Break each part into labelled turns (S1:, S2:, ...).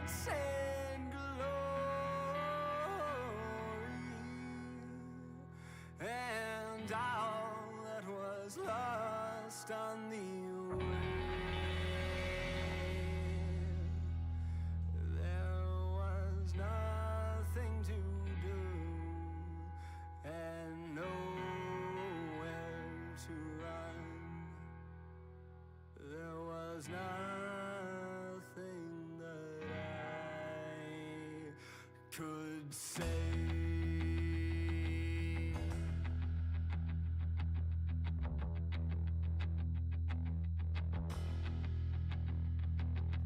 S1: glitz and glory, and all that was lost on the way. There was nothing to do and nowhere to run. There was nothing that I could say.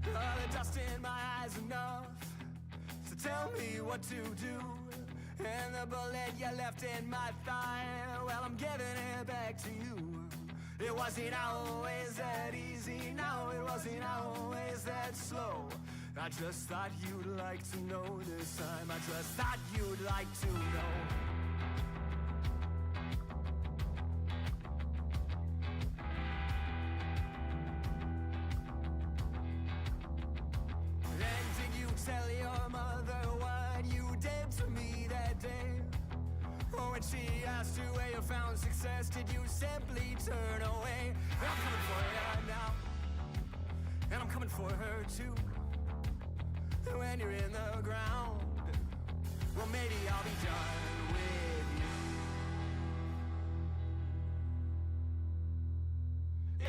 S1: The dust in my eyes enough to tell me what to do, and the bullet you left in my thigh, well, I'm giving it back to you. It wasn't always that easy, no, it wasn't always that slow. I just thought you'd like to know this time, I just thought you'd like to know. And did you tell your mother what you did to me that day? Or when she asked you where you found success, did you simply turn away? And I'm coming for you now, and I'm coming for her too. When you're in the ground, well, maybe I'll be done with you.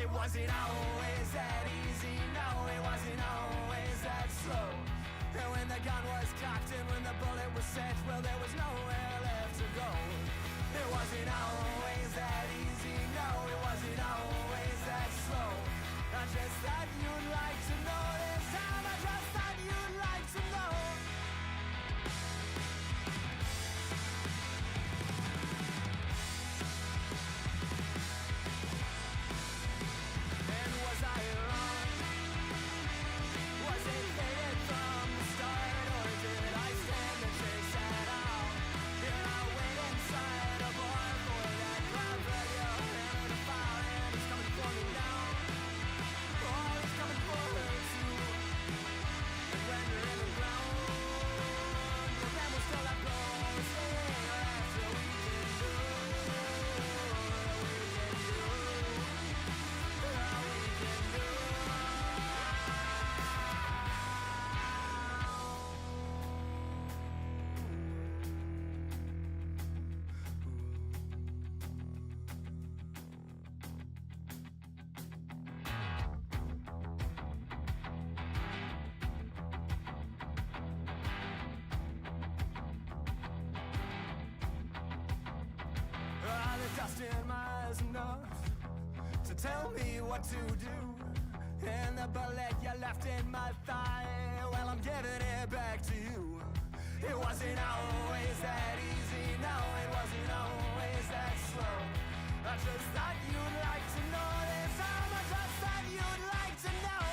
S1: It wasn't always that easy, no, it wasn't always that slow. And when the gun was cocked and when the bullet was set, well, there was nowhere left to go. It wasn't always that easy, no, it wasn't always that slow. I just thought you'd like to know this time, I just thought you'd like to know. And was I wrong? Was it faded from the start, or did I stand a chance at all? Did I wait inside a bar for that crowd for your hand to fire, and it's coming for me now? Oh, it's coming for her too. And when you're in the ground, the band will still have close. That's what we can do. The dust in my eyes enough to tell me what to do, and the bullet you left in my thigh, well, I'm giving it back to you. It wasn't always that easy, no, it wasn't always that slow. I just thought you'd like to know this time, I just thought you'd like to know.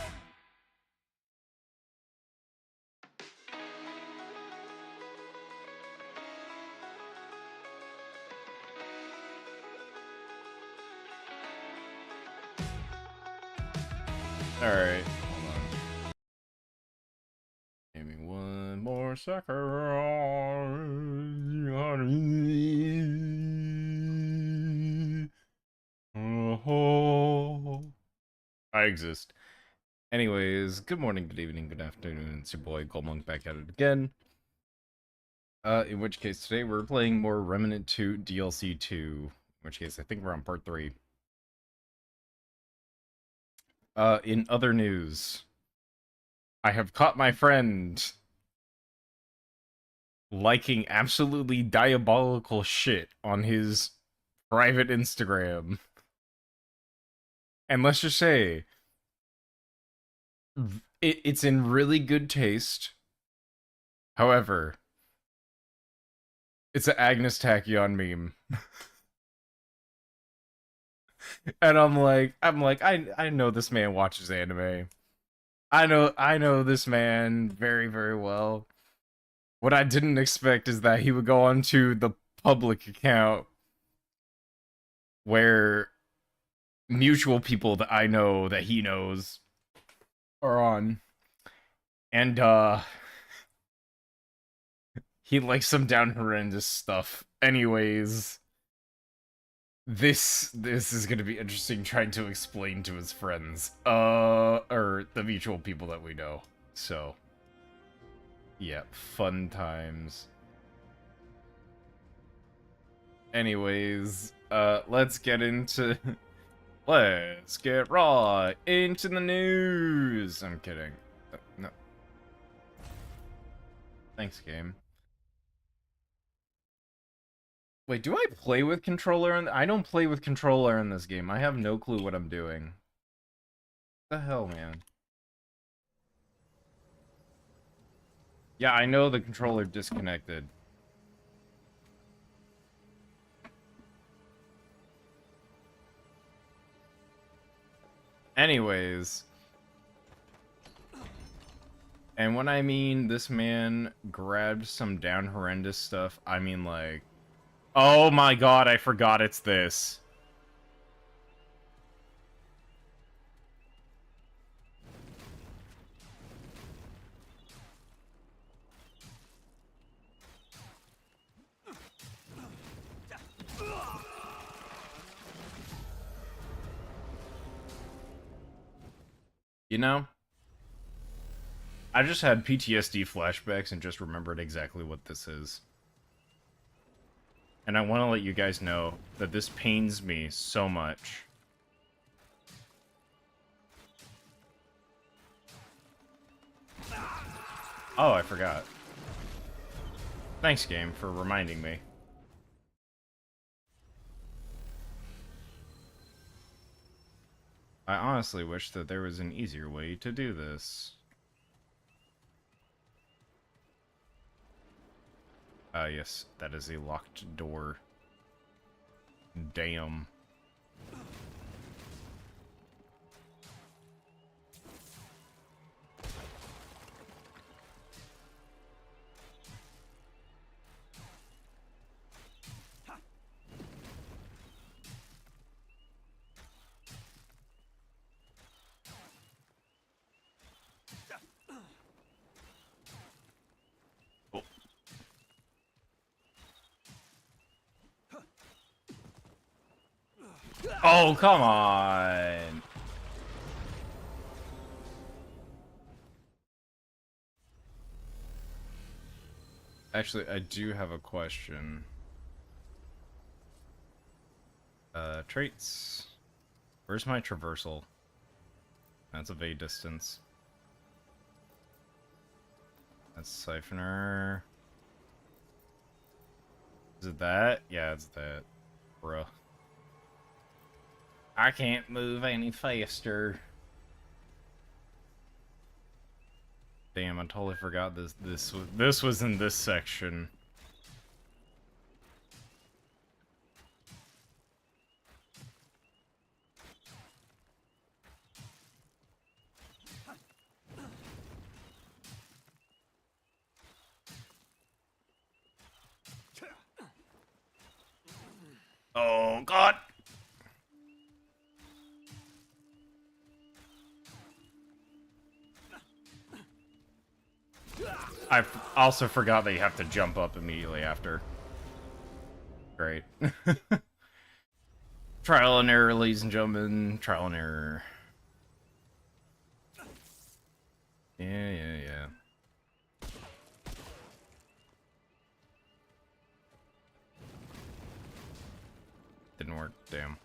S2: Alright, hold on. Give me one more second. I exist. Anyways, good morning, good evening, good afternoon. It's your boy Goldmonk back at it again. In which case today we're playing more Remnant 2 DLC 2. In which case I think we're on part 3. In other news, I have caught my friend liking absolutely diabolical shit on his private Instagram. And let's just say, it's in really good taste. However, it's an Agnes Tachyon meme. And I'm like, I know this man watches anime. I know this man very, very well. What I didn't expect is that he would go onto the public account where mutual people that I know that he knows are on, And, he likes some down horrendous stuff. Anyways, this is gonna be interesting trying to explain to his friends. Or the mutual people that we know. So, yeah, fun times. Anyways, let's get into... Let's get right into the news! I'm kidding. No. Thanks, game. Wait, do I play with controller? I don't play with controller in this game. I have no clue what I'm doing. What the hell, man? Yeah, I know the controller disconnected. Anyways. And when I mean this man grabbed some down horrendous stuff, I mean like... Oh my god, I forgot it's this. You know? I just had PTSD flashbacks and just remembered exactly what this is. And I want to let you guys know that this pains me so much. Oh, I forgot. Thanks, game, for reminding me. I honestly wish that there was an easier way to do this. Yes, that is a locked door. Damn. Oh, come on! Actually, I do have a question. Traits. Where's my traversal? That's evade distance. That's siphoner. Is it that? Yeah, it's that. Bruh. I can't move any faster. Damn, I totally forgot this was in this section. Oh god. I also forgot that you have to jump up immediately after. Great. Trial and error, ladies and gentlemen. Trial and error. Yeah. Didn't work, damn.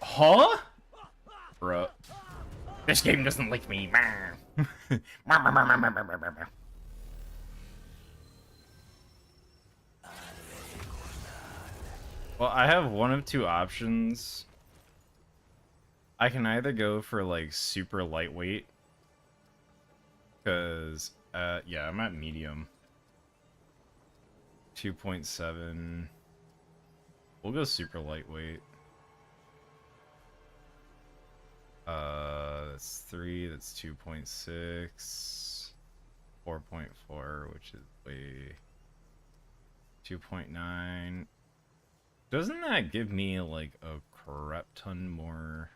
S2: Huh? Bruh. This game doesn't like me. Well, I have one of two options. I can either go for, like, super lightweight. Because, yeah, I'm at medium. 2.7. We'll go super lightweight. That's 3, that's 2.6. 4.4, which is way... 2.9. Doesn't that give me like a crap ton more?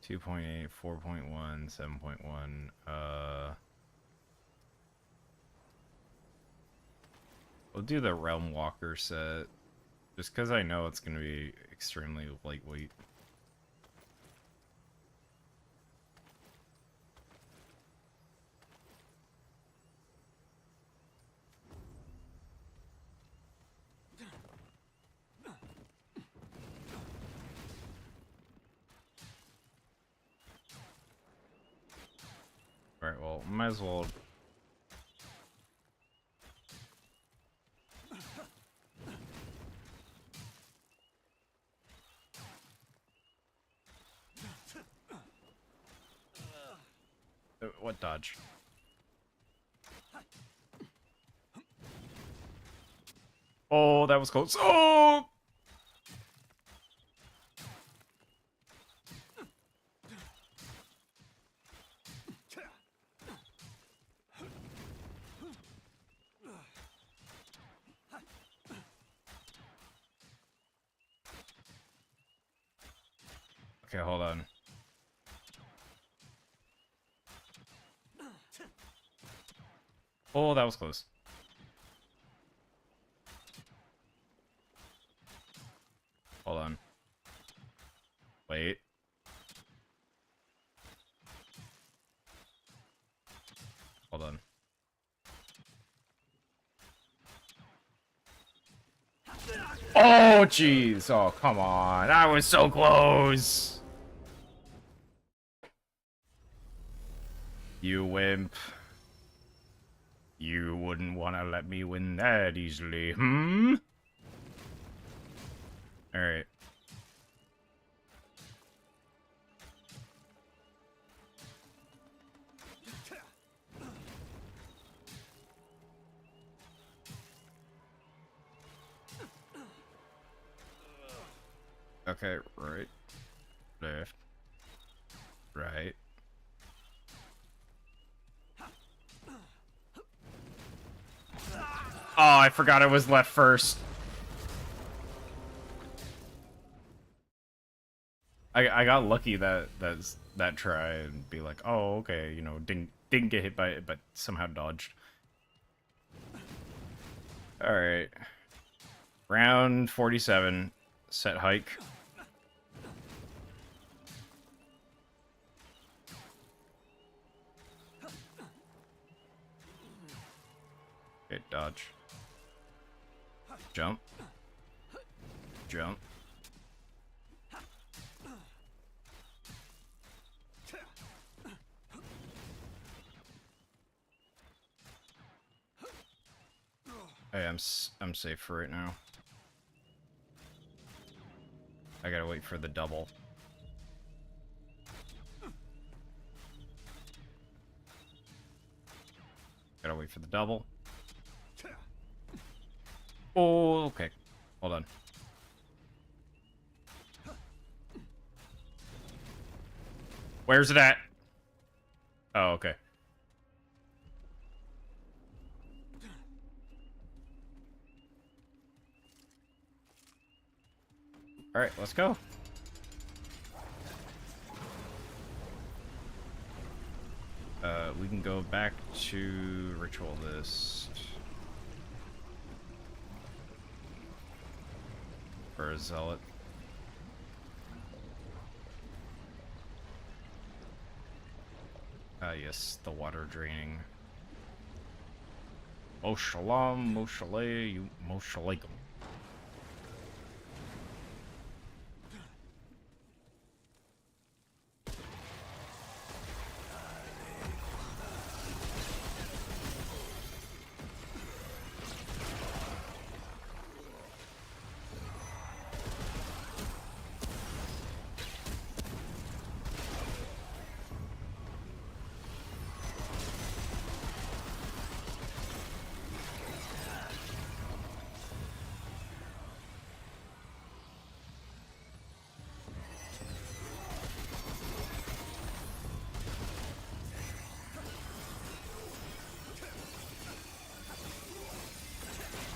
S2: 2.8, 4.1, 7.1. We'll do the Realm Walker set. Just because I know it's going to be extremely lightweight. Alright, well, might as well... What dodge? Oh, that was close. Oh! Okay, hold on. Oh, that was close. Hold on. Wait. Hold on. Oh, jeez. Oh, come on. I was so close. You wimp. You wouldn't want to let me win that easily, hmm? Alright. Okay, right. Left. Right. Oh, I forgot I was left first. I got lucky that try and be like, oh, okay, you know, didn't get hit by it, but somehow dodged. All right, round 47, set hike. Okay, dodge. Jump. Jump. Hey, I'm safe for right now. I gotta wait for the double. Gotta wait for the double. Oh, okay. Hold on. Where's it at? Oh, okay. All right, let's go. We can go back to Ritual List. For a Zealot. Yes, the water draining. Mo shalom, mo shalay, you mo shalaikum.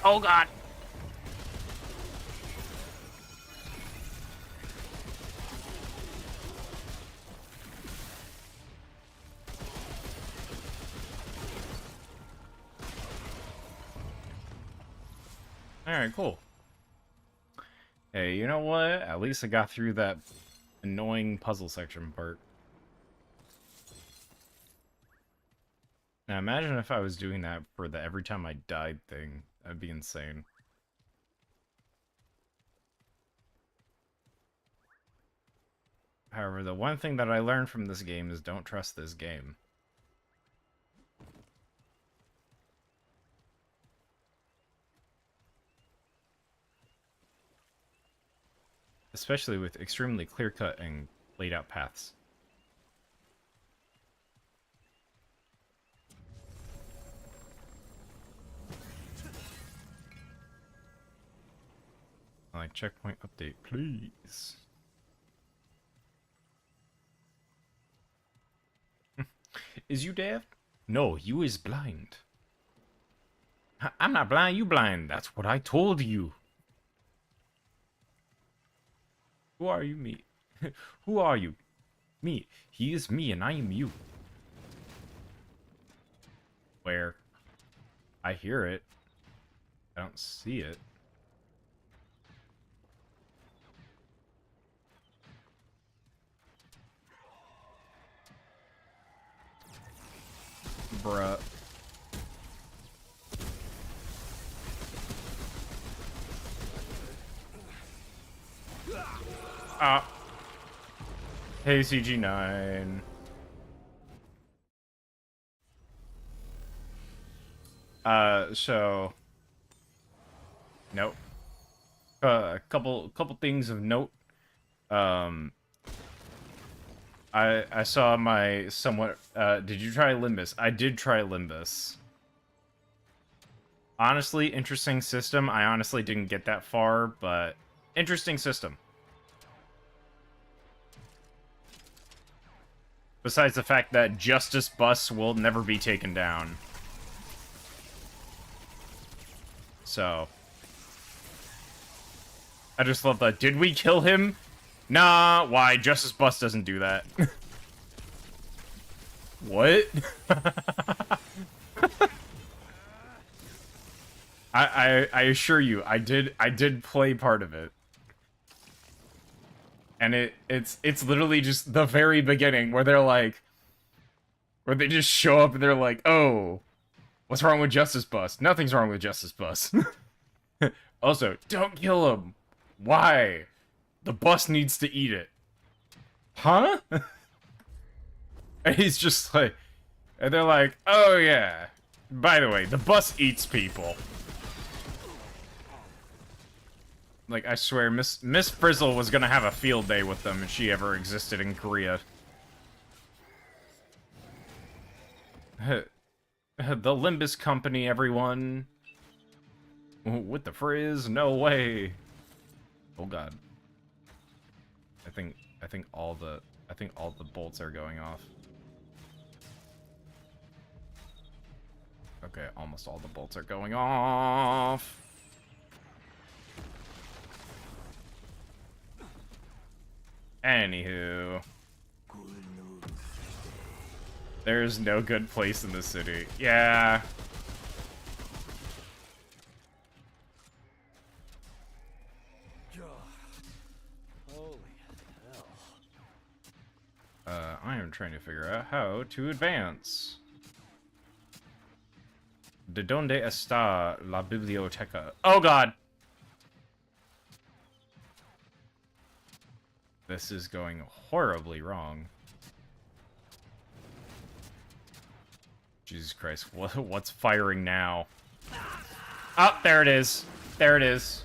S2: Oh god. Alright, cool. Hey, you know what? At least I got through that annoying puzzle section part. Now imagine if I was doing that for the every time I died thing. That'd be insane. However, the one thing that I learned from this game is don't trust this game. Especially with extremely clear-cut and laid-out paths. Like, checkpoint update, please. Is you deaf? No, you is blind. I'm not blind, you blind. That's what I told you. Who are you, me? Who are you? Me. He is me, and I am you. Where? I hear it. I don't see it. Bruh. Ah. Hey, CG9. So... Nope. A couple things of note. I saw my somewhat, did you try Limbus? I did try Limbus. Honestly, interesting system. I honestly didn't get that far, but interesting system. Besides the fact that Justice Bus will never be taken down. So. I just love that. Did we kill him? Nah, why? Justice Bus doesn't do that. What? I assure you, I did play part of it. And it's literally just the very beginning where they're like, where they just show up and they're like, oh, what's wrong with Justice Bus? Nothing's wrong with Justice Bus. Also, don't kill him. Why? The bus needs to eat it. Huh? And he's just like, and they're like, oh yeah, by the way, the bus eats people. Like, I swear, Miss Frizzle was gonna have a field day with them if she ever existed in Korea. The Limbus Company, everyone. With the frizz? No way. Oh god. I think all the bolts are going off. Okay, almost all the bolts are going off. Anywho. There's no good place in the city. Yeah. I am trying to figure out how to advance. ¿De dónde está la biblioteca? Oh god! This is going horribly wrong. Jesus Christ, what's firing now? Oh, there it is. There it is.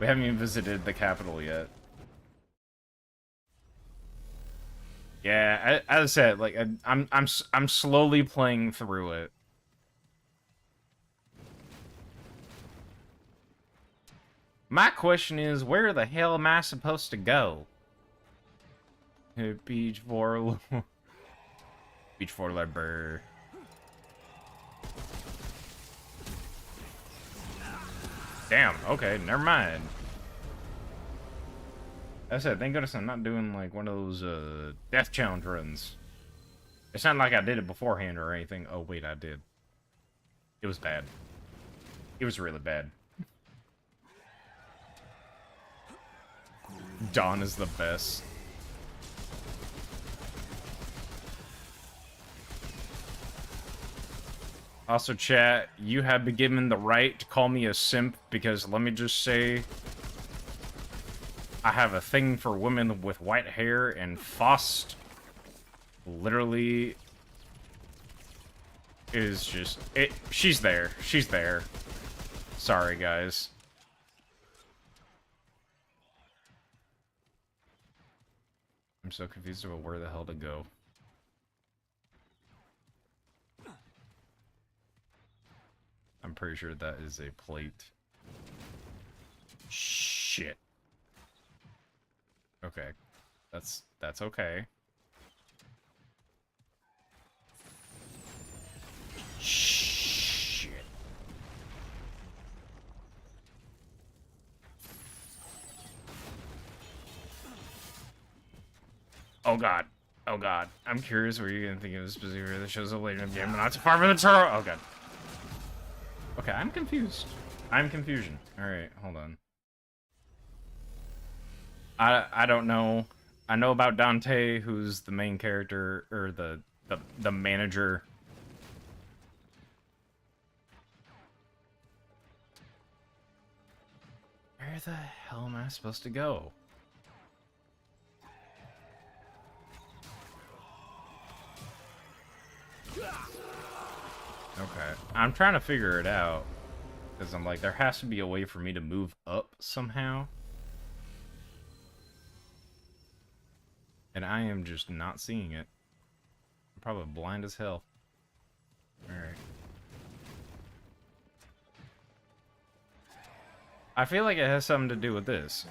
S2: We haven't even visited the capital yet. Yeah, as I said, like I'm slowly playing through it. My question is, where the hell am I supposed to go? Beach for labor. Damn, okay, never mind. I said, thank goodness I'm not doing like one of those death challenge runs. It's not like I did it beforehand or anything. Oh wait, I did. It was bad. It was really bad. Dawn is the best. Also, chat, you have been given the right to call me a simp because let me just say, I have a thing for women with white hair, and Faust literally is just it. She's there. She's there. Sorry, guys. I'm so confused about where the hell to go. I'm pretty sure that is a plate. Shit. Okay. That's okay. Shit. Oh god. Oh god. I'm curious where you're gonna think of a specific that shows up later in the game, but not too far from the turtle. Oh god. Okay, I'm confused. I'm confusion. Alright, hold on. I don't know. I know about Dante, who's the main character, or the manager. Where the hell am I supposed to go? Okay, I'm trying to figure it out. Because I'm like, there has to be a way for me to move up somehow. And I am just not seeing it. I'm probably blind as hell. Alright. I feel like it has something to do with this.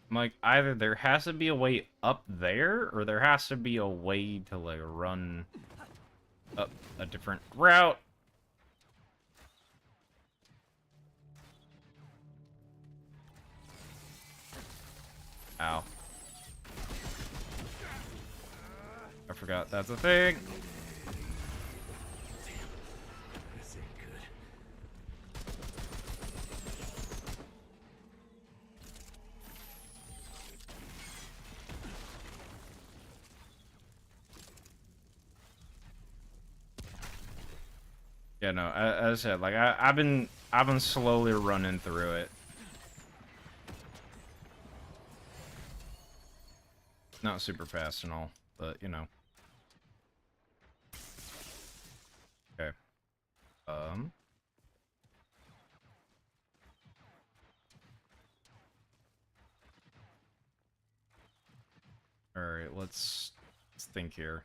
S2: I'm like, either there has to be a way up there, or there has to be a way to, like, run up a different route. Ow. I forgot that's a thing. Yeah, no, as I said, like, I've been slowly running through it. Not super fast and all, but, you know. Okay. Alright, let's think here.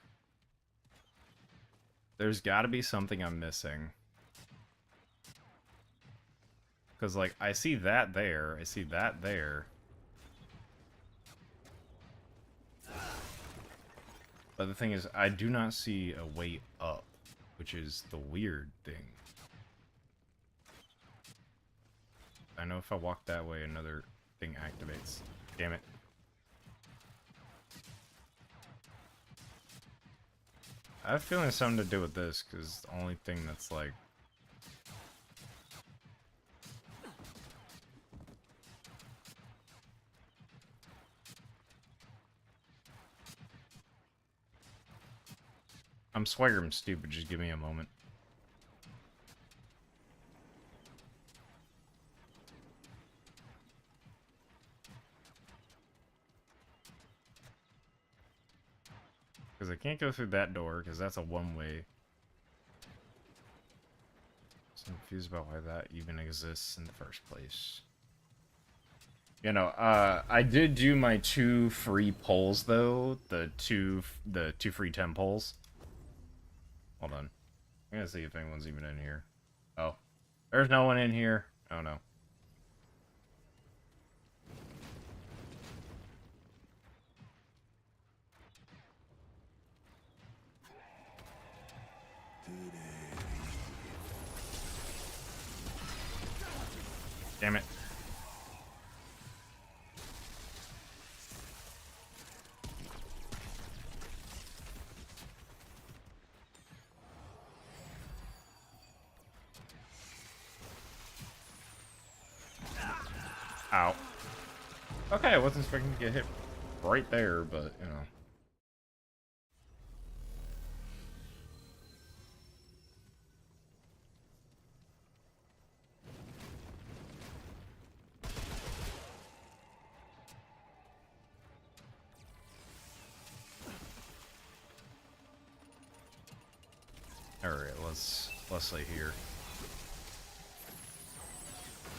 S2: There's gotta be something I'm missing. Because, like, I see that there. I see that there. But the thing is, I do not see a way up, which is the weird thing. I know if I walk that way, another thing activates. Damn it. I have a feeling it's something to do with this, because the only thing that's, like... I'm swearing I'm stupid, just give me a moment. Because I can't go through that door, because that's a one-way. I'm confused about why that even exists in the first place. You know, I did do my 2 free polls, though. The two free 10 polls. Hold on. I'm gonna see if anyone's even in here. Oh. There's no one in here. Oh, no. Damn it. Ow. Okay, I wasn't expecting to get hit right there, but, you know. Alright, let's lay here.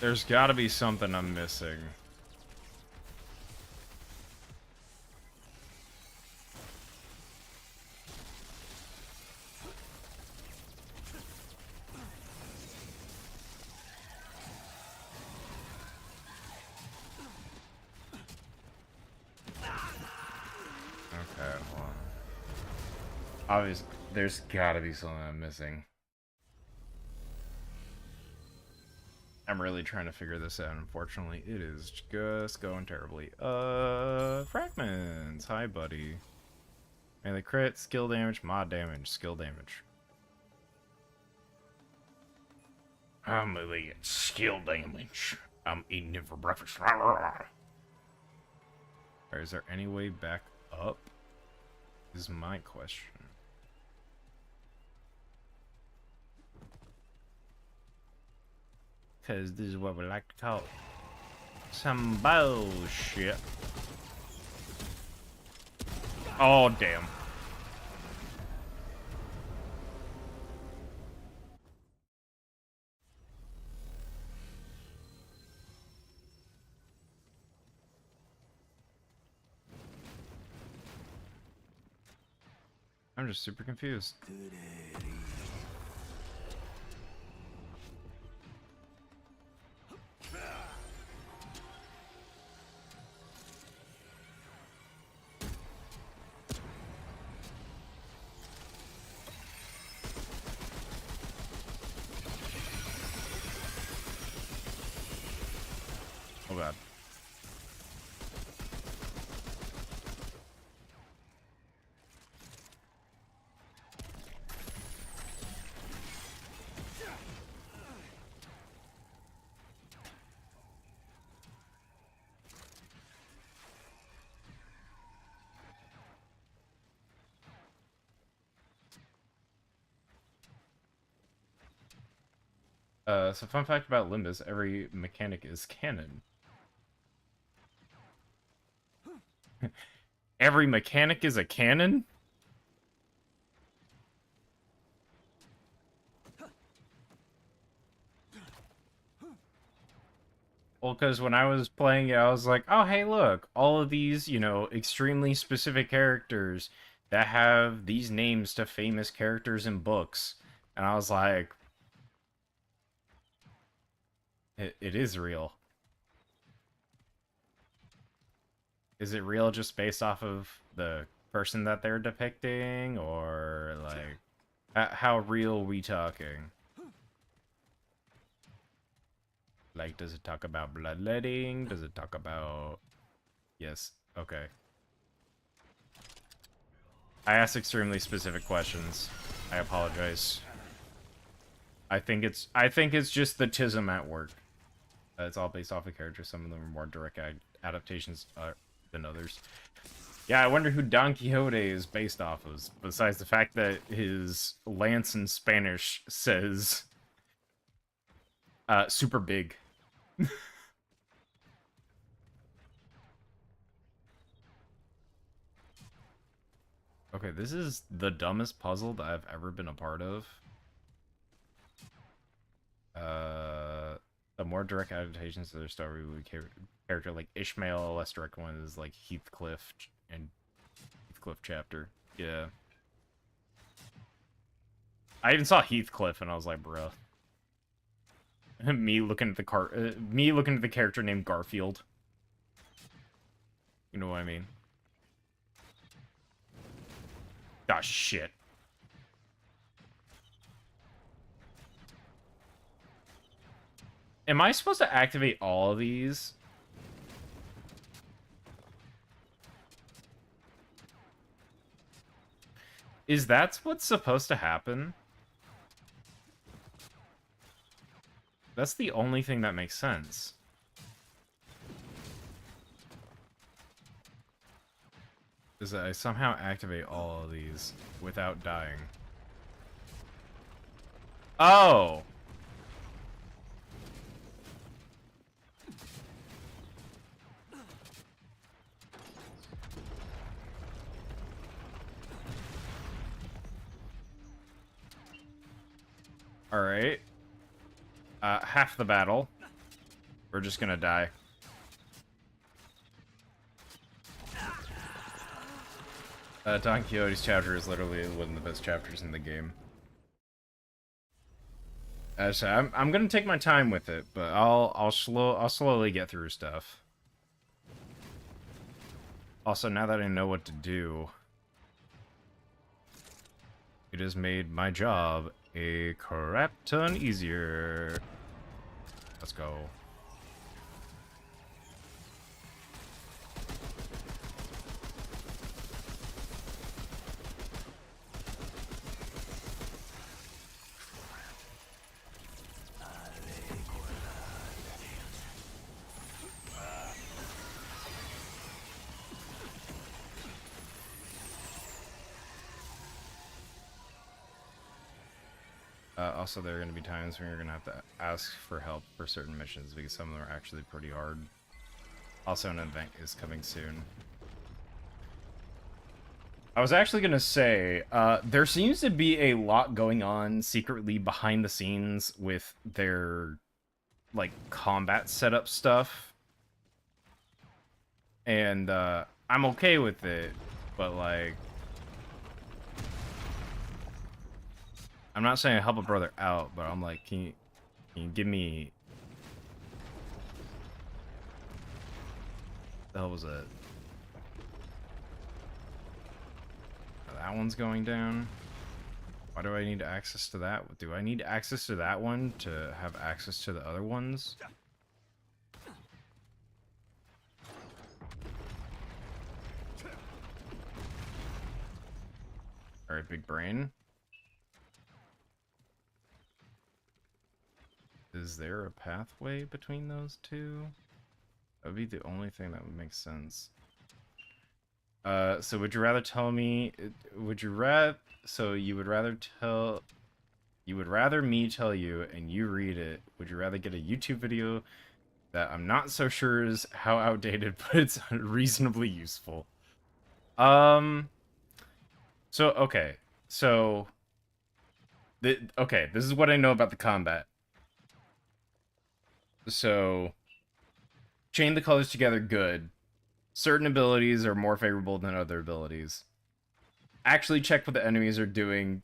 S2: There's gotta be something I'm missing. Okay, hold on. Obviously, there's gotta be something I'm missing. I'm really trying to figure this out. Unfortunately, it is just going terribly. Fragments. Hi, buddy. Melee crit, skill damage, mod damage, skill damage. I'm melee skill damage. I'm eating it for breakfast. Alright, is there any way back up? Is my question. Because this is what we like to call some bullshit. Oh, damn. I'm just super confused. Oh god. So fun fact about Limbus, every mechanic is canon. Every mechanic is a cannon? Well, because when I was playing it, I was like, oh, hey, look, all of these, you know, extremely specific characters that have these names to famous characters in books. And I was like, it is real. Is it real just based off of the person that they're depicting? Or, like, how real we talking? Like, does it talk about bloodletting? Does it talk about... Yes, okay. I asked extremely specific questions. I apologize. I think it's just the tism at work. It's all based off of characters. Some of them are more direct adaptations than others. Yeah, I wonder who Don Quixote is based off of, besides the fact that his lance in Spanish says super big. Okay, this is the dumbest puzzle that I've ever been a part of. The more direct adaptations to their story would character like Ishmael, a less direct one is like Heathcliff and Heathcliff chapter. Yeah. I even saw Heathcliff and I was like, bruh. me looking at the character named Garfield. You know what I mean? Ah, shit. Am I supposed to activate all of these? Is that what's supposed to happen? That's the only thing that makes sense. Is that I somehow activate all of these without dying. Oh! Alright. Half the battle. We're just gonna die. Don Quixote's chapter is literally one of the best chapters in the game. So I'm gonna take my time with it, but I'll slowly get through stuff. Also, now that I know what to do, it has made my job a crap ton easier. Let's go. Also, there are going to be times when you're going to have to ask for help for certain missions, because some of them are actually pretty hard. Also, an event is coming soon. I was actually going to say, there seems to be a lot going on secretly behind the scenes with their, like, combat setup stuff. And, I'm okay with it, but, like... I'm not saying help a brother out, but I'm like, can you give me... What the hell was that? That one's going down. Why do I need access to that? Do I need access to that one to have access to the other ones? Alright, big brain. Is there a pathway between those two? That would be the only thing that would make sense. So would you rather tell me... So you would rather tell... You would rather me tell you and you read it. Would you rather get a YouTube video that I'm not so sure is how outdated, but it's reasonably useful? So, okay. So... Okay, this is what I know about the combat. So... Chain the colors together, good. Certain abilities are more favorable than other abilities. Actually check what the enemies are doing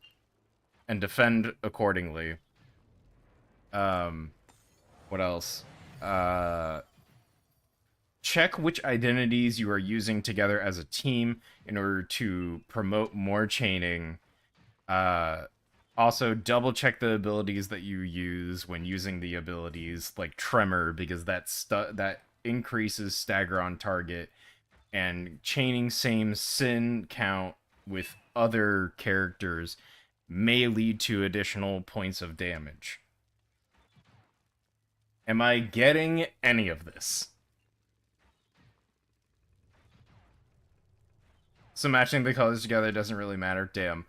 S2: and defend accordingly. What else? Check which identities you are using together as a team in order to promote more chaining. Also, double check the abilities that you use when using the abilities, like Tremor, because that increases stagger on target, and chaining same sin count with other characters may lead to additional points of damage. Am I getting any of this? So matching the colors together doesn't really matter. Damn.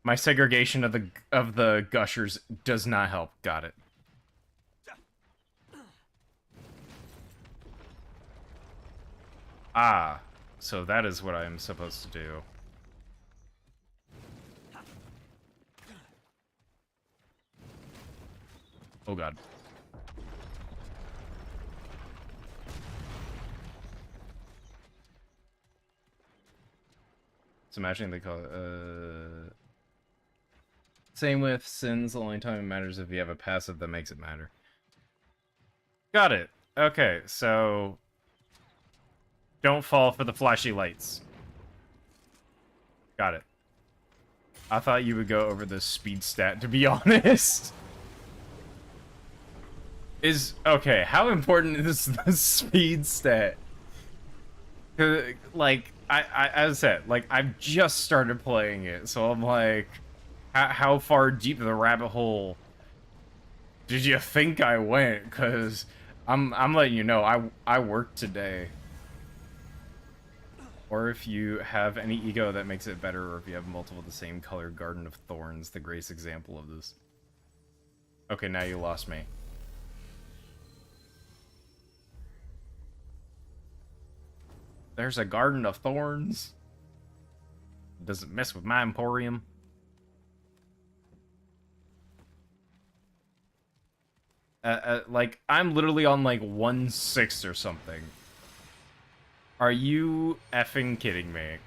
S2: My segregation of the gushers does not help. Got it. Ah, so that is what I am supposed to do. Oh god. So imagining they call it, same with sins, the only time it matters if you have a passive that makes it matter. Got it. Okay, so don't fall for the flashy lights. Got it. I thought you would go over the speed stat, to be honest. Okay, how important is the speed stat? Like, as I said, like, I've just started playing it, so I'm like, how far deep the rabbit hole did you think I went? Because I'm letting you know, I worked today. Or if you have any ego that makes it better, or if you have multiple of the same color, Garden of Thorns, the greatest example of this. Okay, now you lost me. There's a Garden of Thorns. Doesn't mess with my Emporium. Like, I'm literally on, like, 1/6 or something. Are you effing kidding me?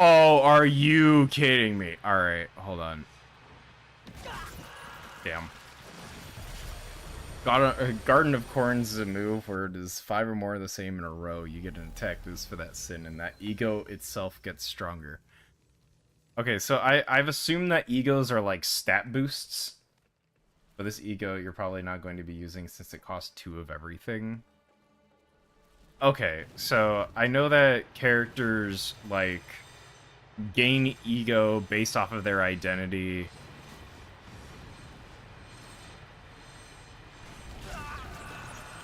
S2: Oh, are you kidding me? Alright, hold on. Damn. Garden of Corns is a move where it is 5 or more of the same in a row. You get an attack boost for that sin, and that ego itself gets stronger. Okay, so I've assumed that egos are like stat boosts. But this ego you're probably not going to be using since it costs 2 of everything. Okay, so I know that characters, like, gain ego based off of their identity.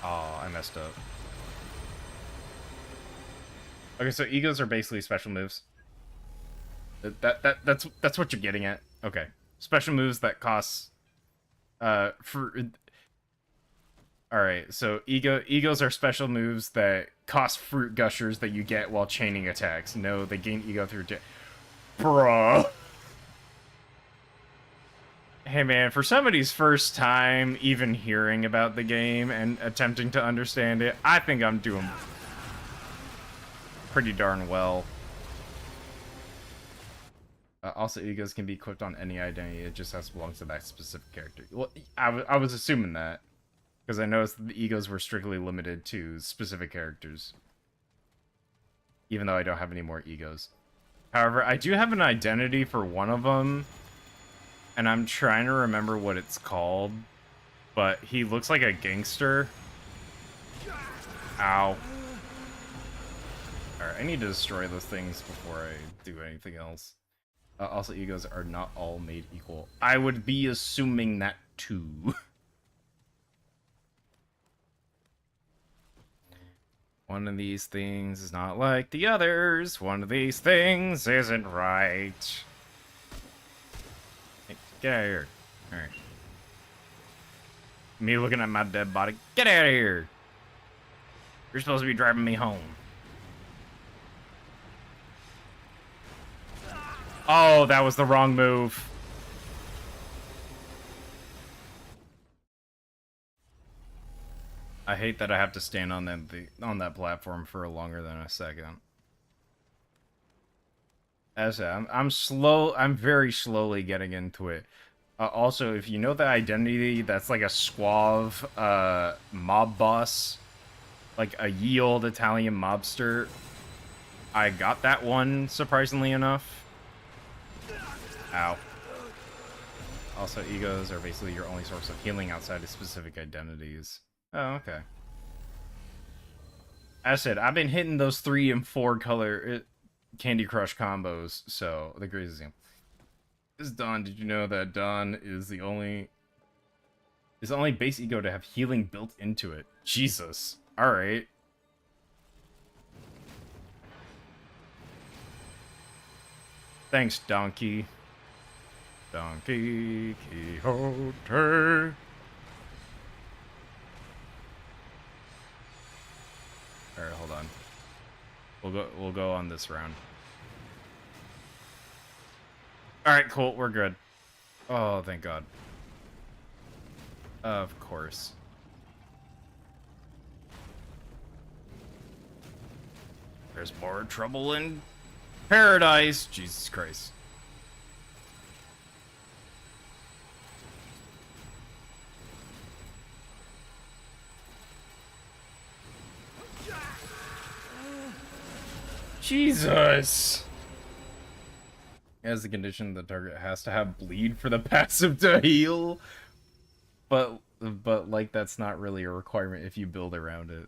S2: Oh, I messed up. Okay, so egos are basically special moves. That's what you're getting at. Okay. Special moves that cost Alright, so egos are special moves that cost fruit gushers that you get while chaining attacks. No, they gain ego through Bruh. Hey man, for somebody's first time even hearing about the game and attempting to understand it, I think I'm doing pretty darn well. Also, egos can be equipped on any identity, it just has to belong to that specific character. Well, I was assuming that, because I noticed the egos were strictly limited to specific characters. Even though I don't have any more egos. However, I do have an identity for one of them, and I'm trying to remember what it's called, but he looks like a gangster. Ow. Alright, I need to destroy those things before I do anything else. Also, egos are not all made equal. I would be assuming that too. One of these things is not like the others. One of these things isn't right. Hey, get out of here. Alright. Me looking at my dead body. Get out of here! You're supposed to be driving me home. Oh, that was the wrong move. I hate that I have to stand on that platform for longer than a second. As I said, I'm very slowly getting into it. Also, if you know the identity, that's like a suave mob boss, like a ye old Italian mobster. I got that one, surprisingly enough. Ow. Also, egos are basically your only source of healing outside of specific identities. Oh, okay. As I said, I've been hitting those 3 and 4 color Candy Crush combos, so the greatest example. This is Dawn. Did you know that Dawn is the only base ego to have healing built into it? Jesus. Alright. Thanks, Donkey. Donkey Quixote. We'll go on this round. Alright, cool, we're good. Oh, thank God. Of course. There's more trouble in paradise. Jesus Christ. Jesus. As the condition, the target has to have bleed for the passive to heal. But like that's not really a requirement if you build around it.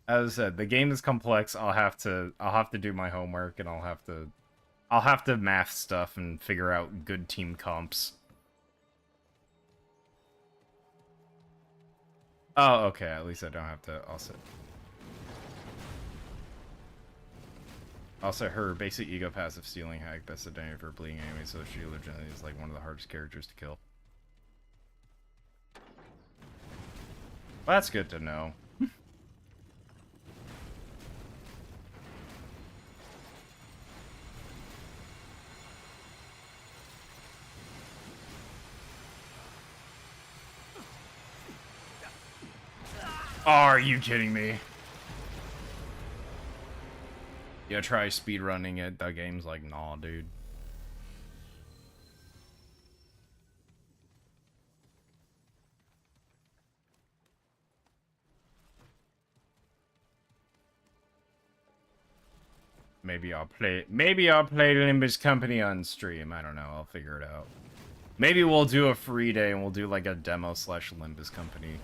S2: As I said, the game is complex. I'll have to do my homework, and I'll have to math stuff and figure out good team comps. Oh, okay. At least I don't have to. Also, her basic ego passive stealing hack best identity for bleeding anyway, so she legitimately is like one of the hardest characters to kill. Well, that's good to know. Oh, are you kidding me? Yeah, try speedrunning it. The game's like, nah, dude. Maybe I'll play Limbus Company on stream. I don't know. I'll figure it out. Maybe we'll do a free day and we'll do like a demo / Limbus Company.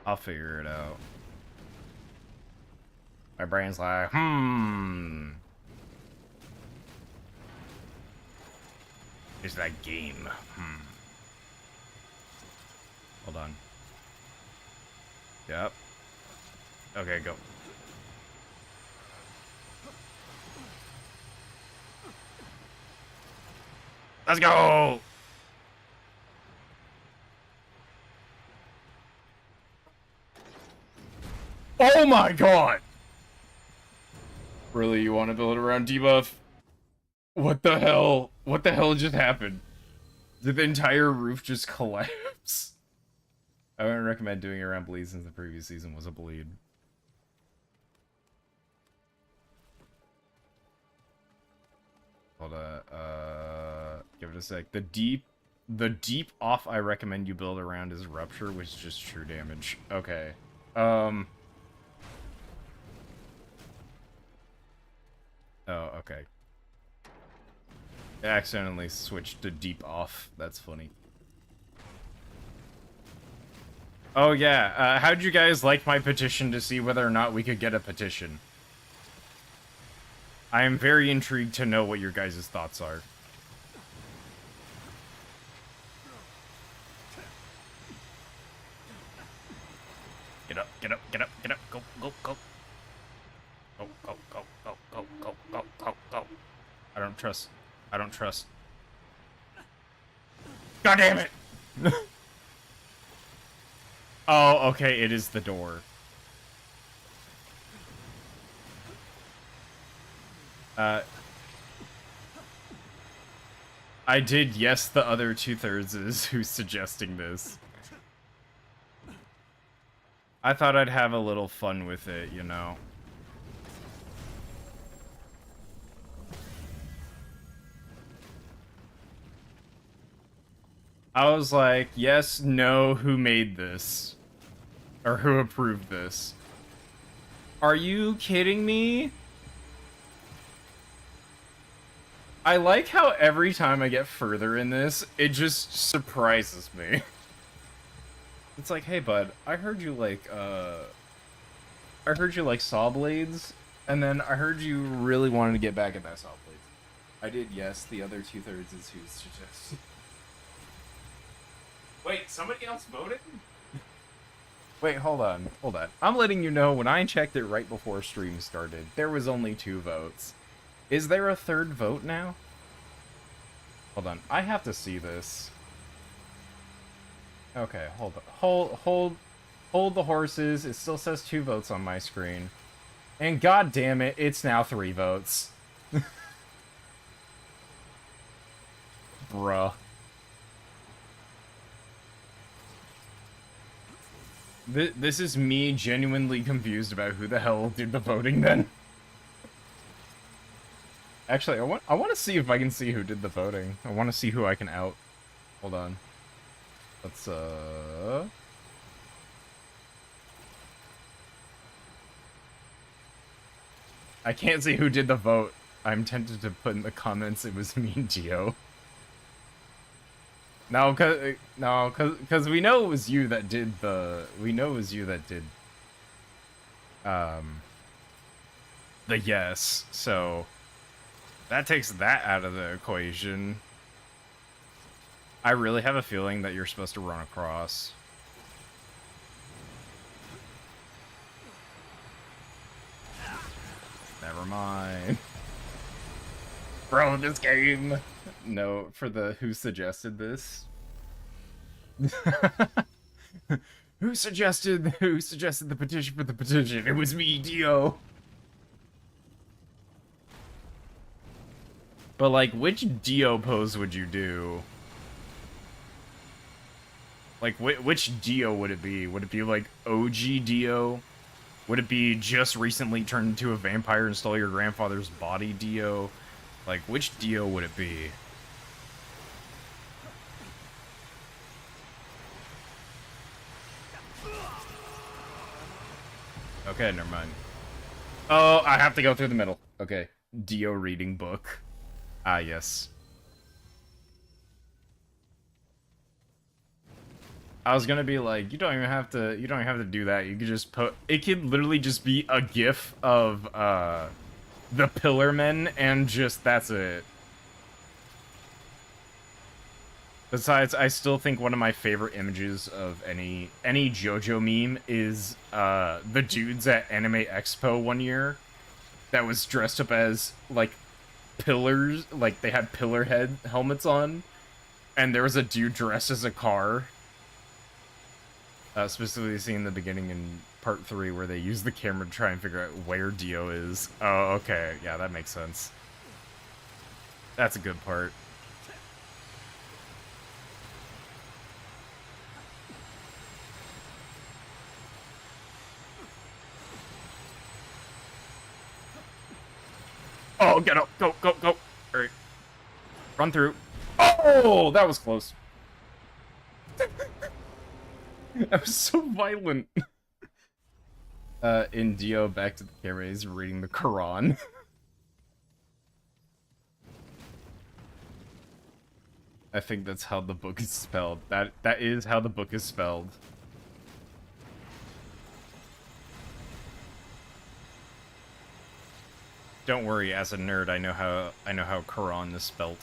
S2: I'll figure it out. My brain's like, Is that game? Hold on. Yep. Okay, go. Let's go! Oh my God! Really, you want to build around debuff? What the hell? What the hell just happened? Did the entire roof just collapse? I wouldn't recommend doing it around bleed since the previous season was a bleed. Hold on, give it a sec. The deep off I recommend you build around is rupture, which is just true damage. Okay. Oh, okay. I accidentally switched to deep off. That's funny. Oh yeah, how'd you guys like my petition to see whether or not we could get a petition? I am very intrigued to know what your guys' thoughts are. Get up, get up, get up, get up, go, go, go. Go, go, go, go, go, go, go, go, go. I don't trust. God damn it! Oh, okay, it is the door. I did yes the other 2/3 is who's suggesting this. I thought I'd have a little fun with it, you know. I was like, yes, no, who made this? Or who approved this? Are you kidding me? I like how every time I get further in this, it just surprises me. It's like, hey bud, I heard you like saw blades, and then I heard you really wanted to get back at that saw blades. I did yes, the other 2/3 is who suggested. Wait, somebody else voted? Wait, hold on. I'm letting you know, when I checked it right before stream started, there was only 2 votes. Is there a 3rd vote now? Hold on, I have to see this. Okay, hold Hold the horses. It still says 2 votes on my screen. And god damn it, it's now 3 votes. Bruh. This is me genuinely confused about who the hell did the voting then. Actually, I want to see if I can see who did the voting. I want to see who I can out. Hold on. Let's I can't see who did the vote. I'm tempted to put in the comments it was me and Gio. No, cause we know it was you that did the the yes. So that takes that out of the equation. I really have a feeling that you're supposed to run across. Never mind. Bro, this game. No, for the who suggested this. Who suggested the petition for the petition? It was me, Dio. But like, which Dio pose would you do? Like, which Dio would it be? Would it be like OG Dio? Would it be just recently turned into a vampire and stole your grandfather's body Dio? Like, which Dio would it be? Okay, never mind. Oh, I have to go through the middle. Okay. Dio reading book. Ah, yes. I was gonna be like, you don't even have to do that. You could just put, it could literally just be a gif of, the Pillar Men, and just, that's it. Besides, I still think one of my favorite images of any JoJo meme is, the dudes at Anime Expo one year that was dressed up as, like, pillars, like, they had pillar head helmets on, and there was a dude dressed as a car. Specifically seeing the beginning in part 3 where they use the camera to try and figure out where Dio is. Oh, okay. Yeah, that makes sense. That's a good part. Oh, get up. Go, go, go. All right. Run through. Oh, that was close. That was so violent. In Dio, back to the camera, he's reading the Quran. I think that's how the book is spelled. That is how the book is spelled. Don't worry, as a nerd, I know how Quran is spelled.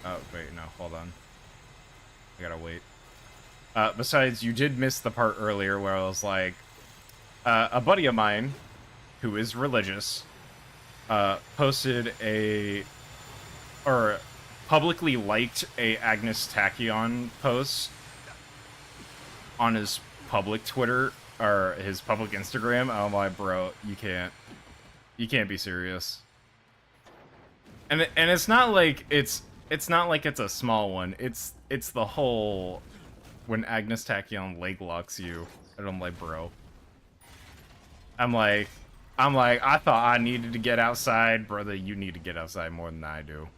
S2: Oh, wait, no, hold on. I gotta wait. Besides, you did miss the part earlier where I was like, a buddy of mine, who is religious, posted or publicly liked a Agnes Tachyon post on his public Twitter, or his public Instagram. I'm like, bro, you can't be serious. And it's not like it's not like it's a small one. It's the whole when Agnes Tachyon leg locks you, and I'm like, bro. I'm like, I thought I needed to get outside, brother. You need to get outside more than I do.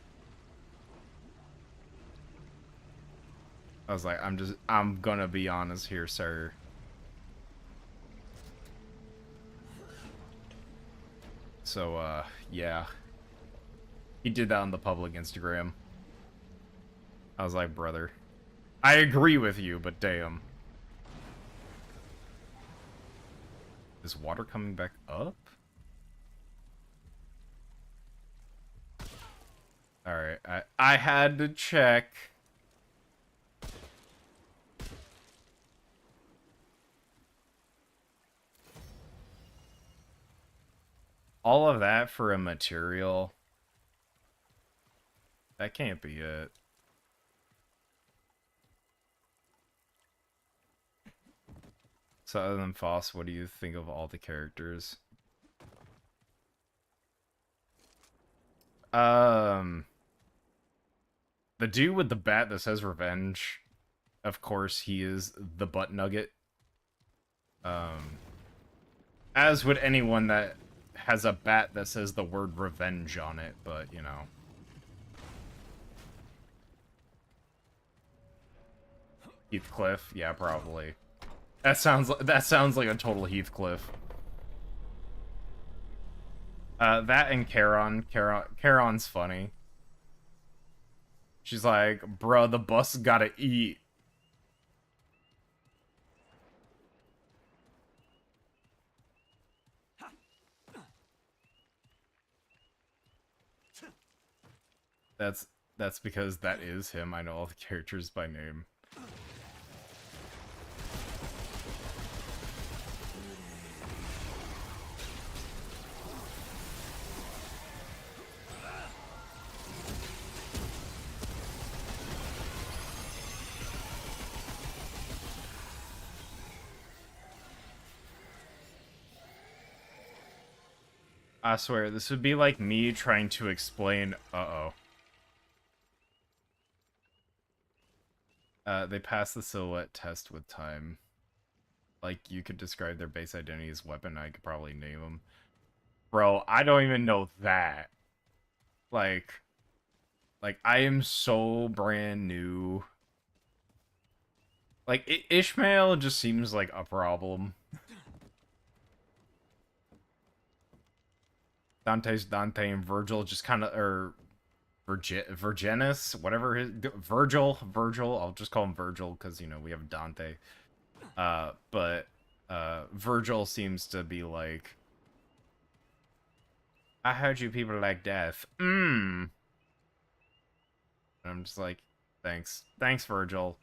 S2: I was like, I'm gonna be honest here, sir. So, yeah. He did that on the public Instagram. I was like, brother. I agree with you, but damn. Is water coming back up? Alright, I had to check. All of that for a material? That can't be it. So other than Foss, what do you think of all the characters? Um, the dude with the bat that says revenge, of course, he is the butt nugget. Um, as would anyone that has a bat that says the word revenge on it, but, you know. Heathcliff, yeah, probably. That sounds like a total Heathcliff. That and Charon's funny. She's like, bruh, the bus gotta eat. That's that's because that is him. I know all the characters by name. I swear, this would be like me trying to explain... Uh-oh. They pass the silhouette test with time. Like, you could describe their base identity as weapon, I could probably name them. Bro, I don't even know that. Like, I am so brand new. Like, Ishmael just seems like a problem. Dante's Dante and Virgil just kind of... Or... Virginus, whatever his... Virgil, I'll just call him Virgil, because, you know, we have Dante. But Virgil seems to be like... I heard you people like death. And I'm just like, thanks. Thanks, Virgil.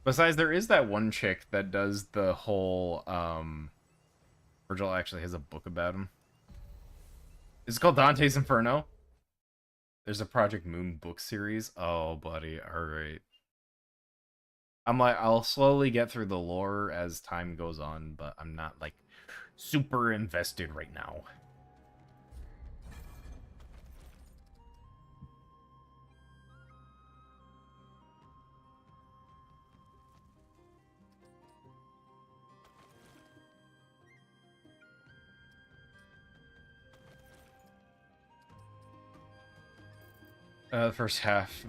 S2: Besides, there is that one chick that does the whole, Virgil actually has a book about him. It's called Dante's Inferno. There's a Project Moon book series. Oh, buddy. Alright. I'm like, I'll slowly get through the lore as time goes on, but I'm not, like, super invested right now. First half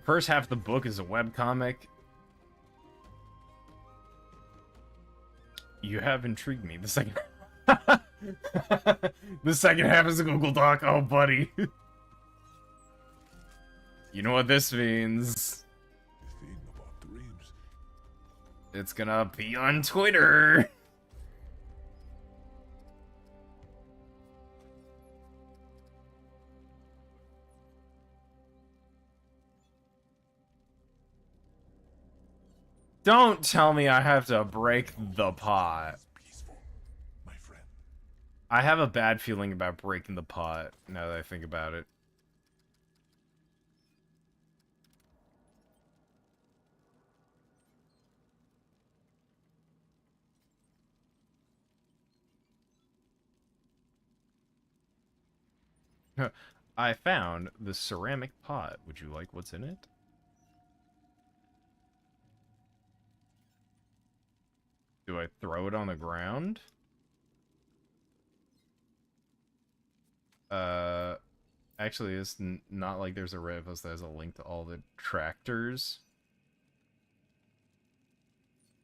S2: of the book is a webcomic. You have intrigued me. The second the second half is a Google Doc. Oh, buddy. You know what this means.
S3: Thing about dreams.
S2: It's gonna be on Twitter. Don't tell me I have to break the pot.
S3: Peaceful, my friend.
S2: I have a bad feeling about breaking the pot, now that I think about it. I found the ceramic pot. Would you like what's in it? Do I throw it on the ground? Actually, it's not like there's a Reddit post that has a link to all the tractors.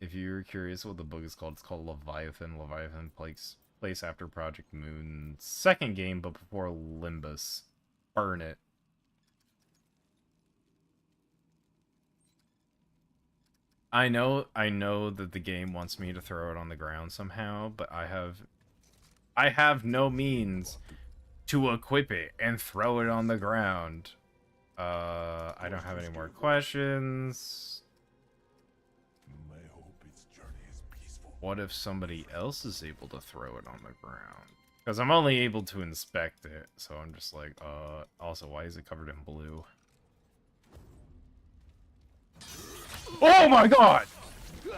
S2: If you're curious what the book is called, it's called Leviathan. Leviathan takes place after Project Moon's second game, but before Limbus. Burn it. I know that the game wants me to throw it on the ground somehow, but I have no means to equip it and throw it on the ground. I don't have any more questions.
S3: I hope its journey is peaceful.
S2: What if somebody else is able to throw it on the ground? Because I'm only able to inspect it, so I'm just like, also, why is it covered in blue? Oh my god!
S3: My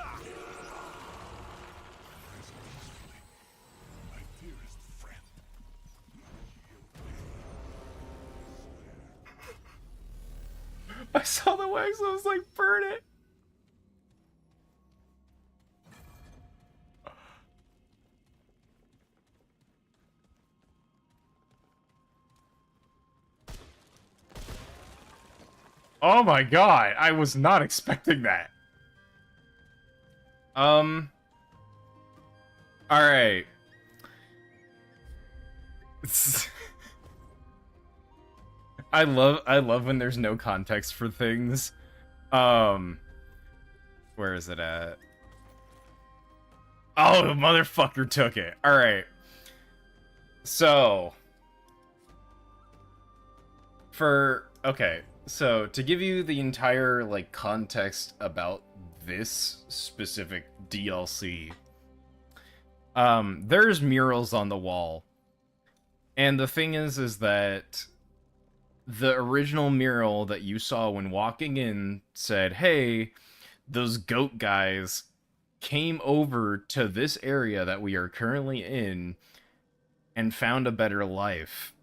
S3: dearest friend.
S2: I saw the wax, I was like, burn it! Oh my god, I was not expecting that. Alright. I love when there's no context for things. Where is it at? Oh, the motherfucker took it. Alright. So okay, so to give you the entire like context about this specific DLC, there's murals on the wall. And the thing is that the original mural that you saw when walking in said, "Hey, those goat guys came over to this area that we are currently in and found a better life."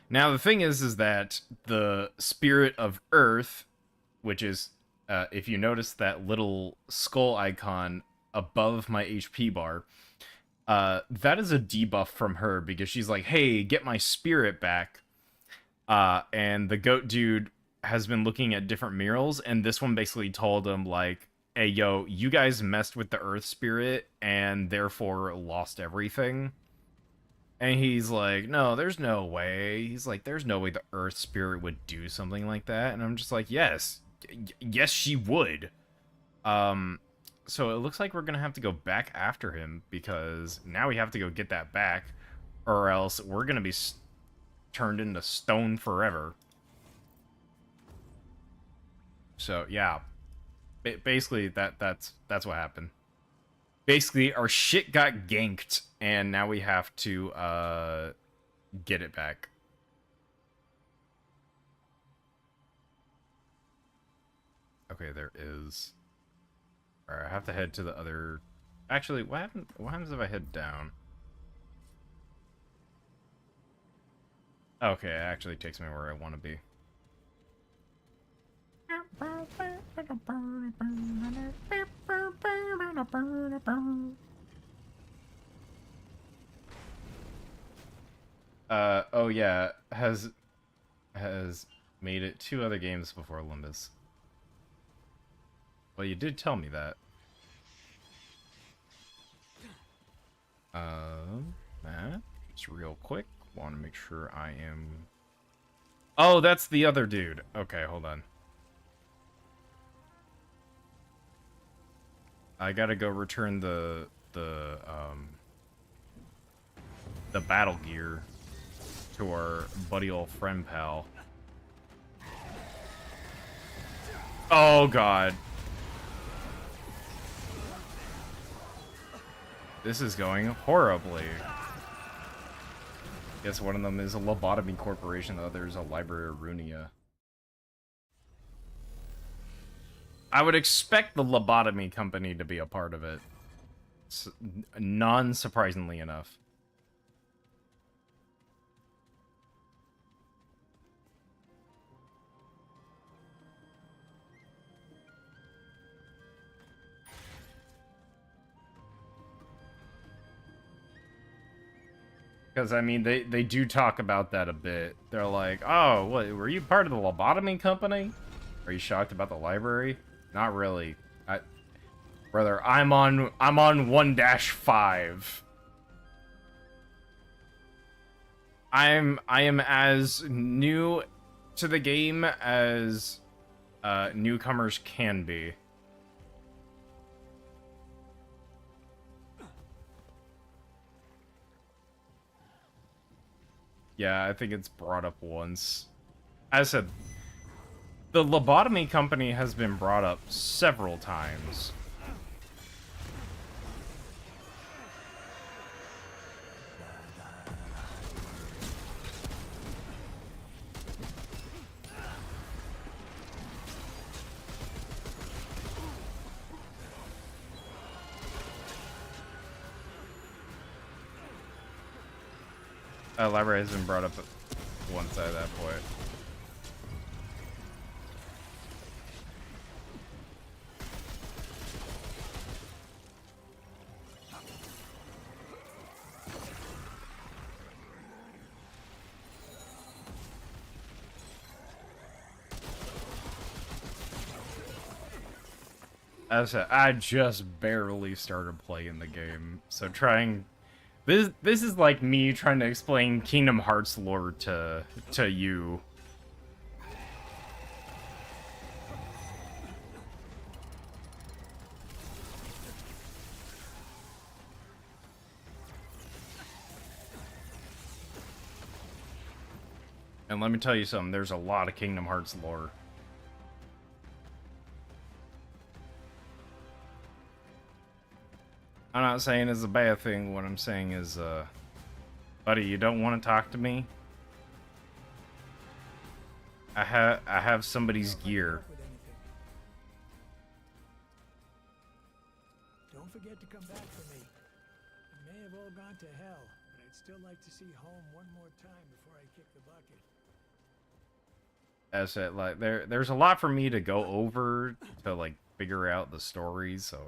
S2: Now, the thing is that the spirit of Earth, which is, if you notice that little skull icon above my HP bar, that is a debuff from her because she's like, "Hey, get my spirit back." And the goat dude has been looking at different murals, and this one basically told him, like, "Hey, yo, you guys messed with the Earth spirit and therefore lost everything." And he's like, "No, there's no way." He's like, "There's no way the Earth spirit would do something like that." And I'm just like, yes, yes, she would. So it looks like we're gonna have to go back after him because now we have to go get that back, or else we're gonna be turned into stone forever. So yeah, basically that's what happened. Basically, our shit got ganked, and now we have to get it back. Okay, there is. Alright, I have to head to the other. Actually, what happens if I head down? Okay, it actually takes me where I want to be. Oh yeah, has made it 2 other games before Olympus. Well, you did tell me that. Matt, just real quick, want to make sure I am... Oh, that's the other dude. Okay, hold on. I gotta go return the battle gear to our buddy old friend pal. Oh god. This is going horribly. Guess one of them is a lobotomy corporation, the other is a library of Runia. I would expect the lobotomy company to be a part of it. Non-surprisingly enough. Because, I mean, they do talk about that a bit. They're like, "Oh, what, were you part of the lobotomy company? Are you shocked about the library?" Not really. Brother, I'm on 1-5. I am as new to the game as newcomers can be. Yeah, I think it's brought up once. As I said, the lobotomy company has been brought up several times. Library has been brought up once at that point. As I said, I just barely started playing the game, so trying this is like me trying to explain Kingdom Hearts lore to you. And let me tell you something, there's a lot of Kingdom Hearts lore. I'm not saying it's a bad thing. What I'm saying is, buddy, you don't want to talk to me? I have somebody's gear.
S4: Don't forget to come back for me. It may have all gone to hell, but I'd still like to see home one more time before I kick the bucket.
S2: As I said, like there's a lot for me to go over to like figure out the stories, so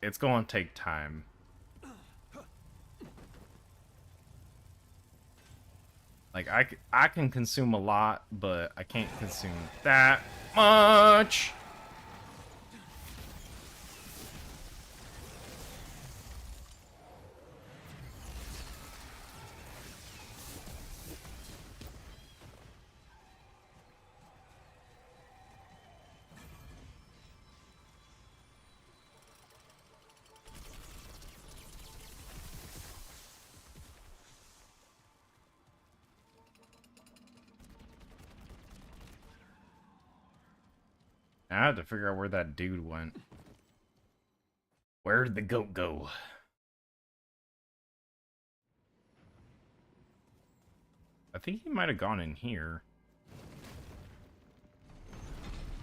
S2: it's going to take time. Like I can consume a lot, but I can't consume that much. I had to figure out where that dude went. Where did the goat go? I think he might have gone in here.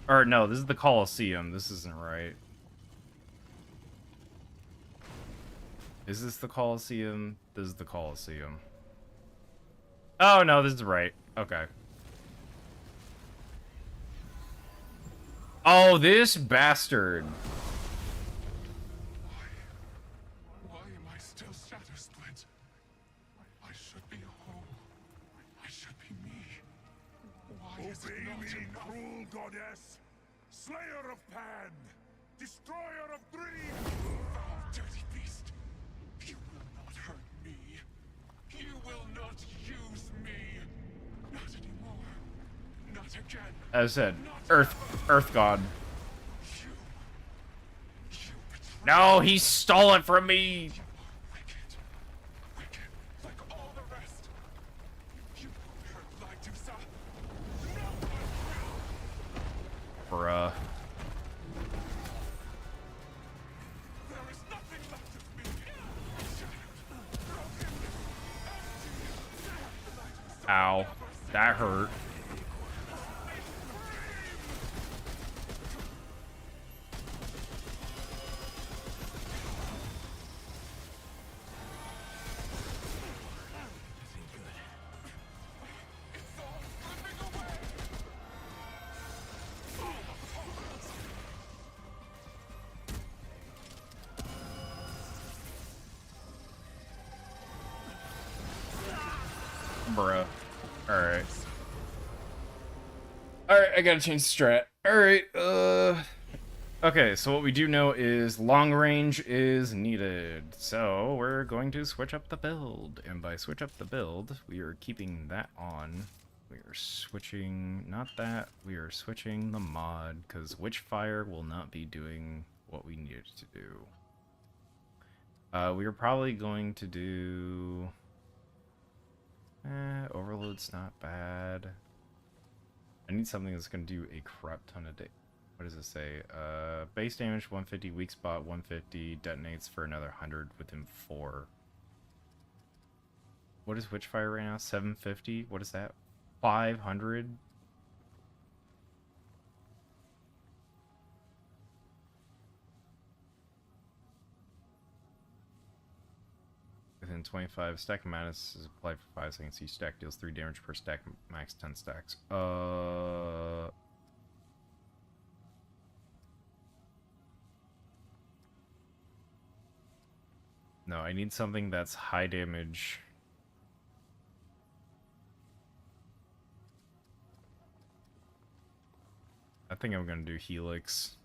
S2: Or no, this is the Colosseum. This isn't right. Is this the Colosseum? This is the Colosseum. Oh no, this is right. Okay. Oh, this bastard.
S3: Why am I still shatter split? I should be home. I should be me. Why is it not enough? Cruel goddess, slayer of Pan, destroyer of dreams! Foul dirty beast! You will not hurt me. You will not use me. Not anymore. Not again.
S2: As I said, Earth God.
S3: You betrayed.
S2: No, he stole it from me.
S3: Wicked, like all the rest. You won't hurt Lydusa. No one will.
S2: Bruh.
S3: There is nothing left of me. Shattered, broken, empty.
S2: Ow. That hurt.
S3: It's all slipping away.
S2: Bruh. Alright. Alright, I gotta change the strat. Alright, okay, so what we do know is long range is needed. So we're going to switch up the build. And by switch up the build, we are keeping that on. We are switching, not that, we are switching the mod, because Witchfire will not be doing what we need it to do. We are probably going to do... Overload's not bad. I need something that's going to do a crap ton of damage. What does it say? Base damage 150, weak spot 150, detonates for another 100 within 4. What is Witchfire right now? 750? What is that? 500? Within and 25. Stack of Madness is applied for 5 seconds. Each stack deals 3 damage per stack, max 10 stacks. No, I need something that's high damage. I think I'm gonna do Helix.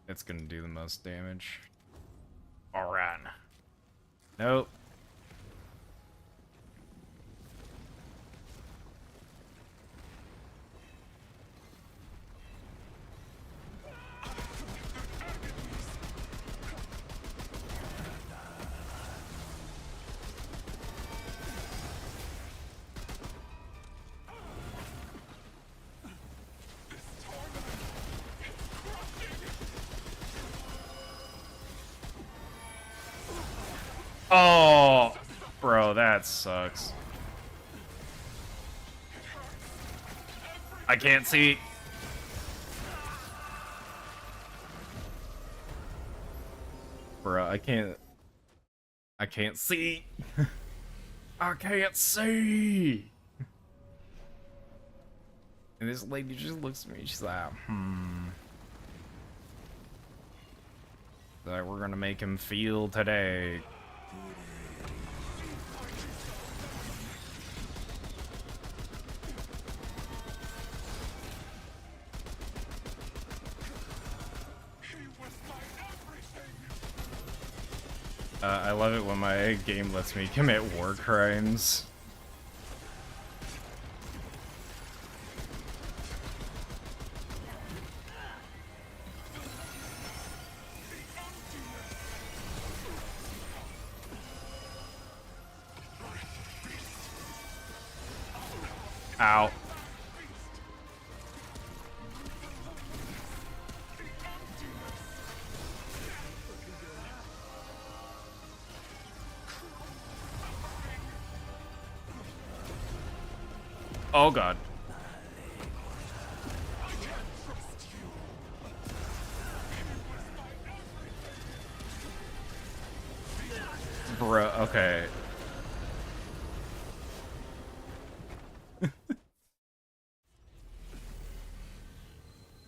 S2: It's gonna do the most damage. Alright. Nope. Oh, bro, that sucks. I can't see. Bro, I can't see. I can't see. And this lady just looks at me. She's like, Like, we're gonna make him feel today. I love it when my game lets me commit war crimes. Ow. Oh god. Bruh, okay.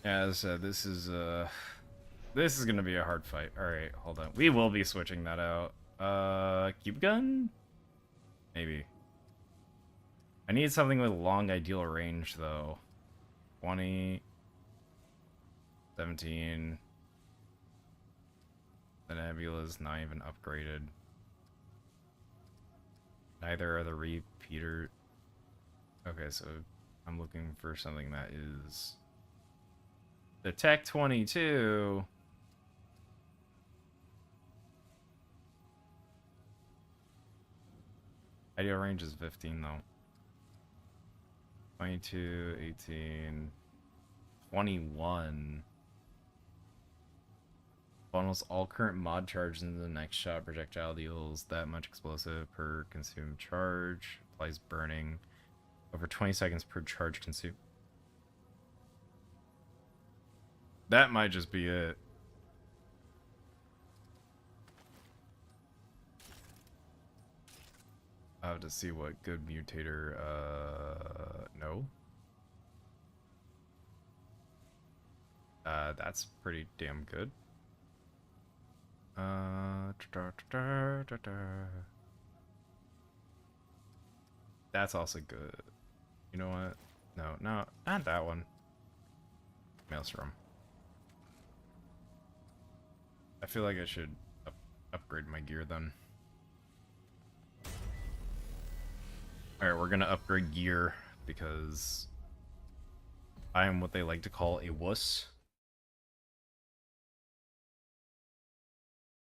S2: Yeah, as I said, this is gonna be a hard fight. Alright, hold on. We will be switching that out. Cube gun? Maybe. I need something with long ideal range, though. 20... 17... The Nebula's not even upgraded. Neither are the repeater... Okay, so I'm looking for something that is... The Tech 22... Ideal range is 15, though. 22, 18, 21. Funnels all current mod charges into the next shot. Projectile deals that much explosive per consumed charge. Applies burning. Over 20 seconds per charge consumed. That might just be it. I'll have to see what good mutator, no. That's pretty damn good. That's also good. You know what? No, not that one. Maelstrom. I feel like I should upgrade my gear then. Alright, we're gonna upgrade gear because I am what they like to call a wuss.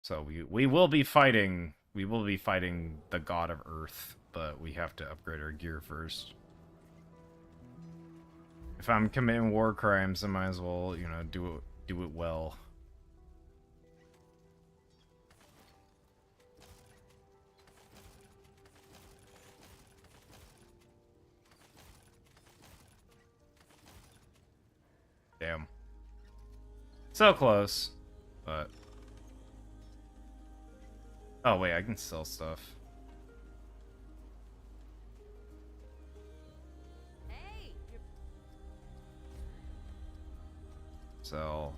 S2: So we will be fighting the god of Earth, but we have to upgrade our gear first. If I'm committing war crimes, I might as well, you know, do it well. Damn. So close, but Oh wait, I can sell stuff.
S1: Hey,
S2: Sell.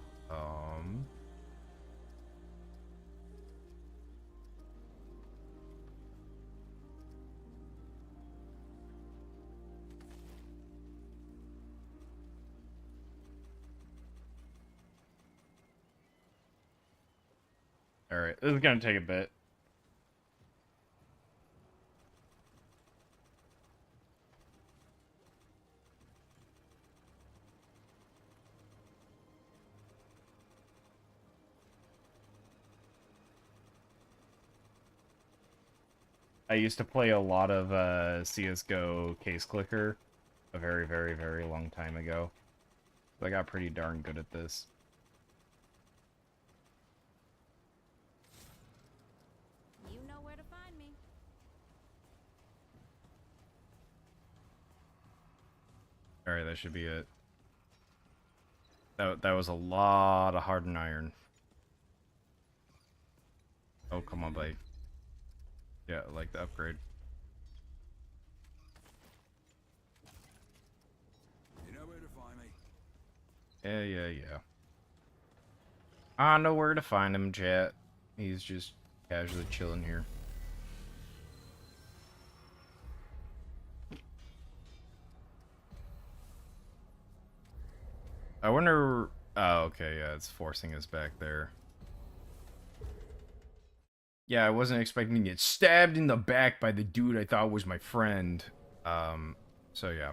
S2: All right, this is gonna take a bit. I used to play a lot of CSGO case clicker a very, very, very long time ago. So I got pretty darn good at this.
S1: you know where to find me.
S2: Alright, that should be it. That was a lot of hardened iron. Oh, come on, buddy. Yeah, I like the upgrade.
S3: You know where to find me.
S2: Yeah. I know where to find him, chat. He's just casually chilling here. I wonder... Oh, okay, yeah, it's forcing us back there. Yeah, I wasn't expecting to get stabbed in the back by the dude I thought was my friend. So yeah.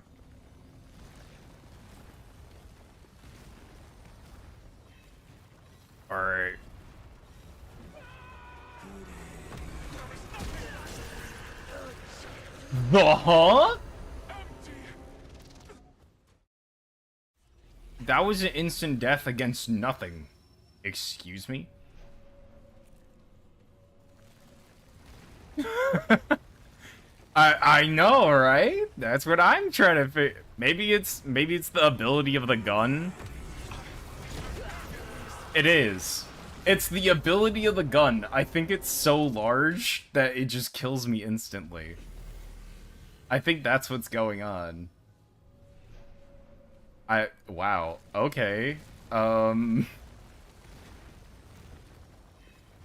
S2: Alright. Huh? That was an instant death against nothing. Excuse me? I know, right? That's what I'm trying to figure. Maybe it's the ability of the gun. It is. It's the ability of the gun. I think it's so large that it just kills me instantly. I think that's what's going on. Wow. Okay.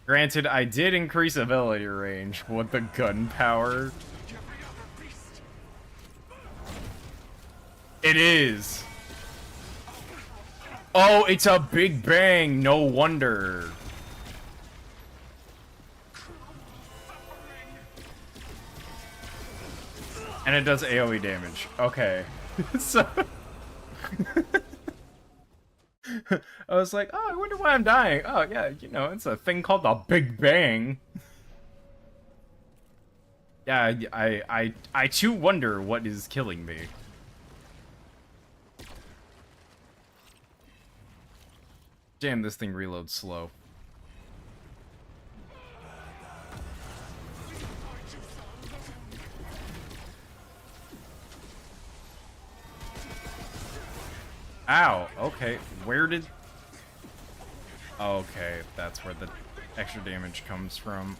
S2: Granted, I did increase ability range with the gun power. It is. Oh, it's a big bang. No wonder. And it does AoE damage. Okay. So... I was like, oh, I wonder why I'm dying. Oh, yeah, you know, it's a thing called the Big Bang. Yeah, I too wonder what is killing me. Damn, this thing reloads slow. Ow, okay, where did... Okay, that's where the extra damage comes from.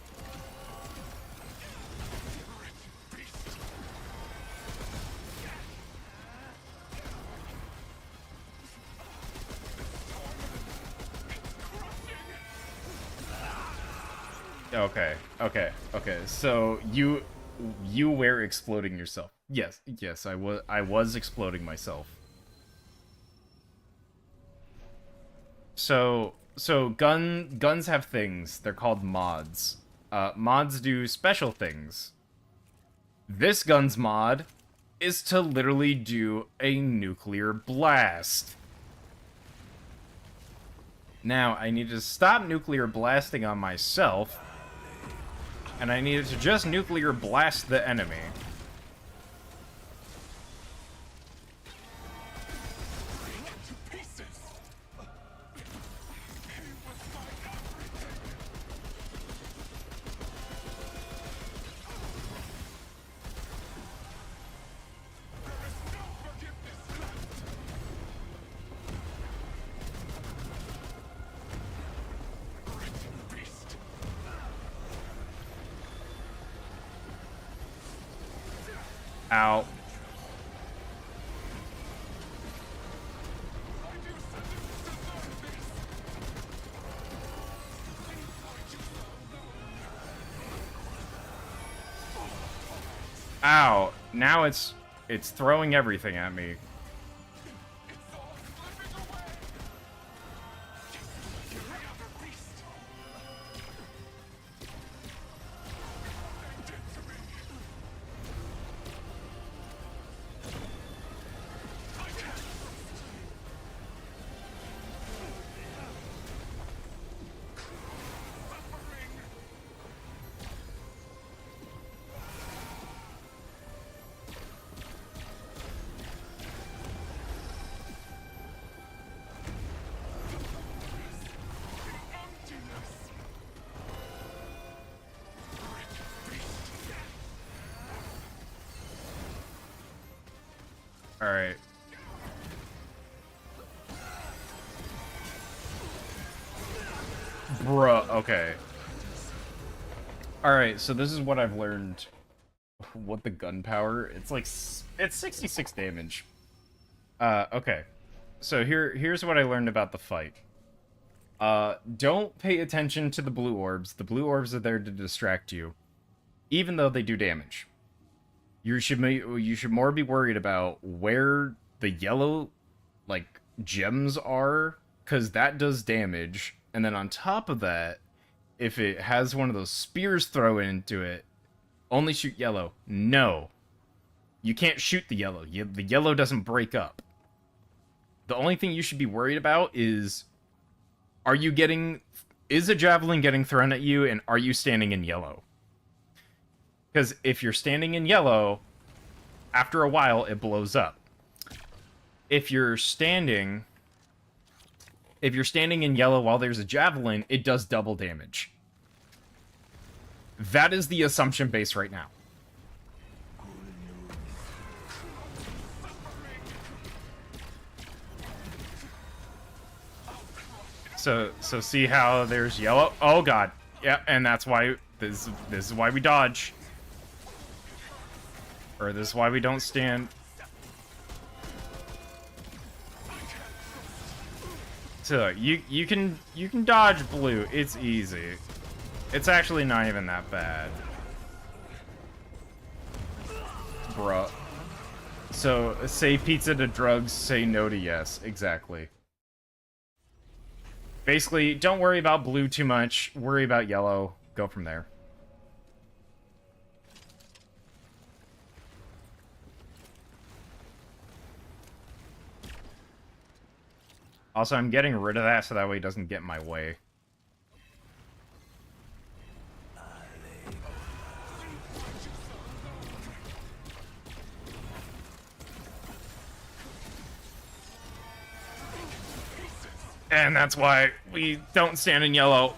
S2: Okay, so you were exploding yourself. Yes, I was exploding myself. So guns have things. They're called mods. Mods do special things. This gun's mod is to literally do a nuclear blast. Now, I need to stop nuclear blasting on myself, and I needed to just nuclear blast the enemy. Ow. Ow. Now it's throwing everything at me. Alright. Bruh, okay. Alright, so this is what I've learned. What the gunpowder? It's like, it's 66 damage. Okay. So here's what I learned about the fight. Don't pay attention to the blue orbs. The blue orbs are there to distract you, even though they do damage. You should more be worried about where the yellow, like, gems are, because that does damage. And then on top of that, if it has one of those spears thrown into it, only shoot yellow. No. You can't shoot the yellow. The yellow doesn't break up. The only thing you should be worried about is, is a javelin getting thrown at you, and are you standing in yellow? Because if you're standing in yellow, after a while, it blows up. If you're standing in yellow while there's a javelin, it does double damage. That is the assumption base right now. So see how there's yellow? Oh god. Yeah, and that's why this is why we dodge. Or this is why we don't stand. So you can dodge blue. It's easy. It's actually not even that bad. Bruh. So say pizza to drugs, say no to yes. Exactly. Basically, don't worry about blue too much. Worry about yellow. Go from there. Also, I'm getting rid of that so that way it doesn't get in my way. And that's why we don't stand in yellow,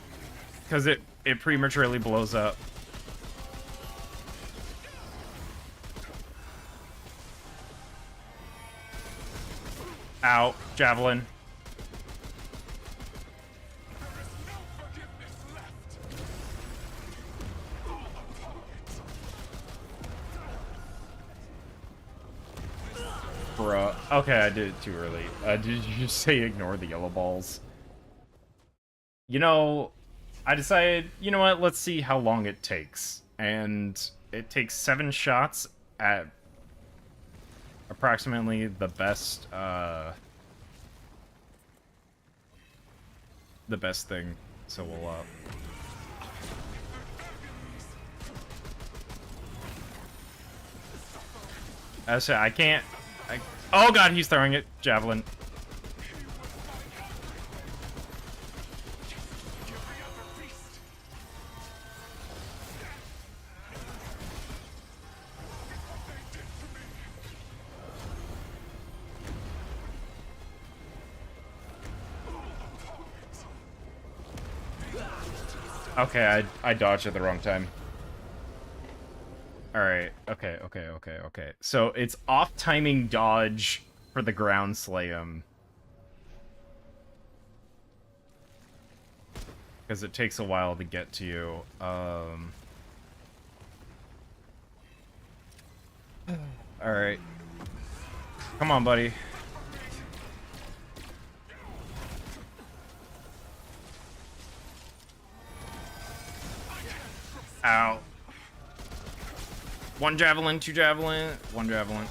S2: because it prematurely blows up. Ow, javelin. Bruh. Okay, I did it too early. Did you just say ignore the yellow balls? You know, I decided, you know what, let's see how long it takes. And it takes 7 shots at approximately the best thing. So we'll, I can't... Oh god, he's throwing it. Javelin. Okay, I dodged at the wrong time. Alright, okay. So it's off-timing dodge for the ground slam. Because it takes a while to get to you. Alright. Come on, buddy. Ow. One javelin, two javelin, one javelin.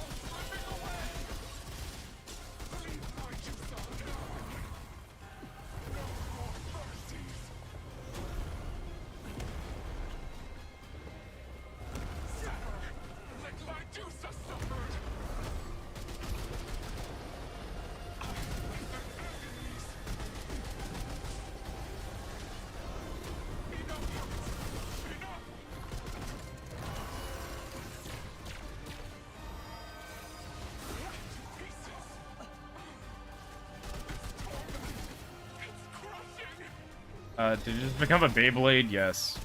S2: Did it just become a Beyblade? Yes.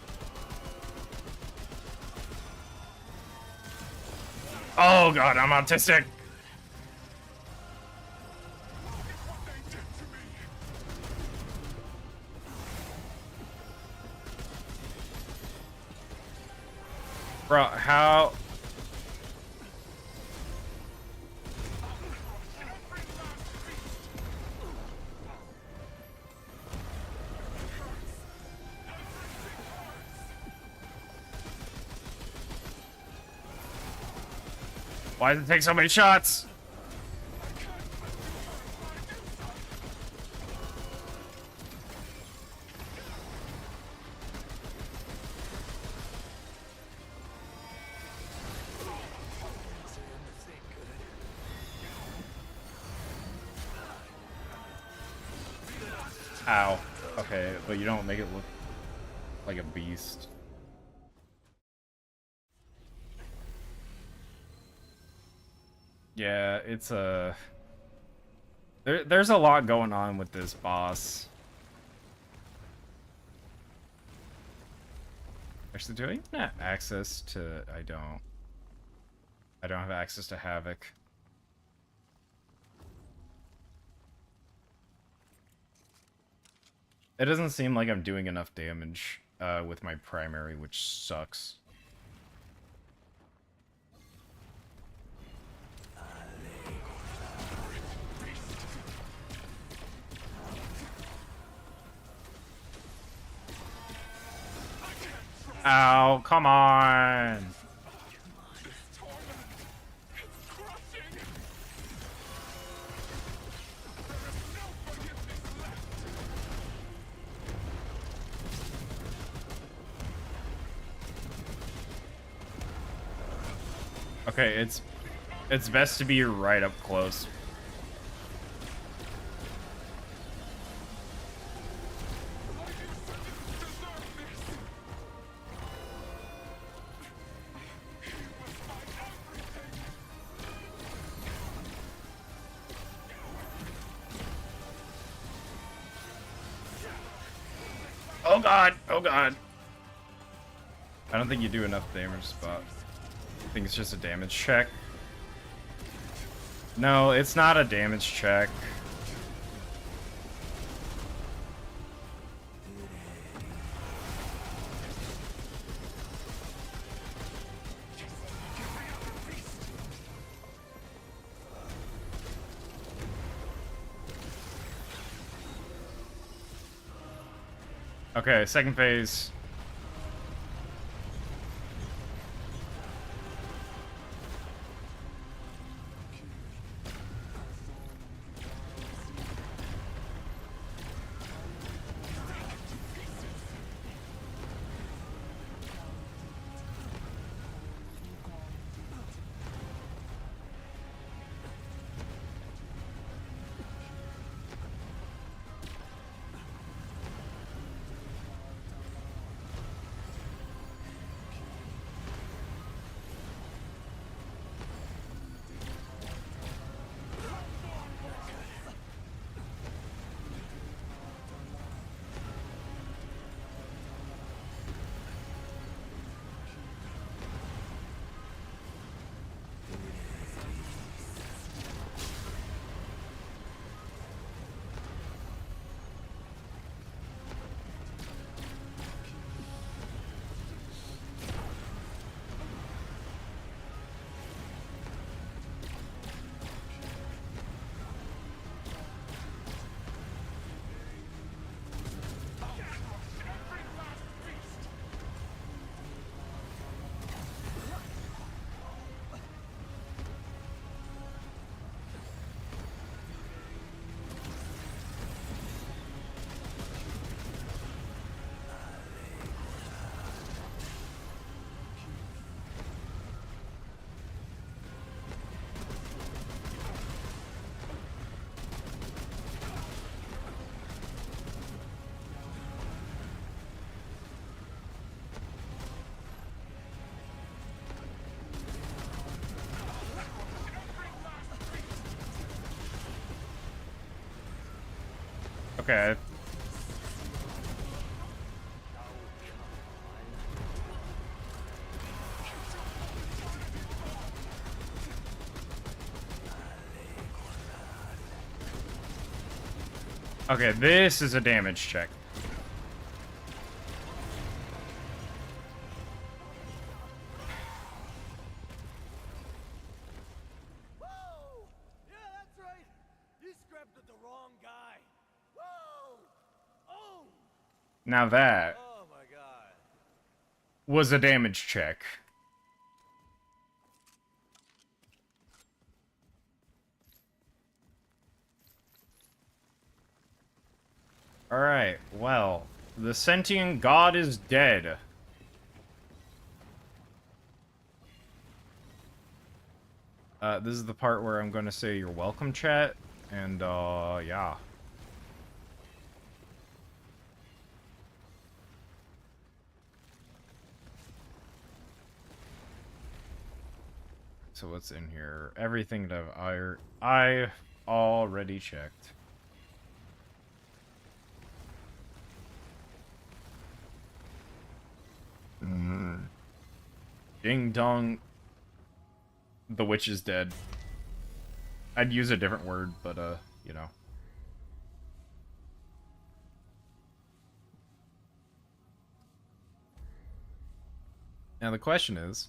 S2: Oh god, I'm autistic! Bro, how... Why does it take so many shots? Ow. Okay, but you don't make it look like a beast. Yeah, it's a... There's a lot going on with this boss. Actually, do I even have access to... I don't have access to Havoc. It doesn't seem like I'm doing enough damage with my primary, which sucks. Ow, come on! Okay, it's best to be right up close. Oh god! Oh god! I don't think you do enough damage, Spot. I think it's just a damage check. No, it's not a damage check. Okay, second phase. Okay. Okay, this is a damage check.
S1: Whoa! Yeah, that's right. You scrapped with the wrong guy. Whoa! Oh!
S2: Now that
S1: Oh my god.
S2: was a damage check. Alright, well, the sentient god is dead. This is the part where I'm going to say you're welcome, chat, and, yeah. So what's in here? Everything that I've already checked. Ding dong. The witch is dead. I'd use a different word, but, you know. Now the question is,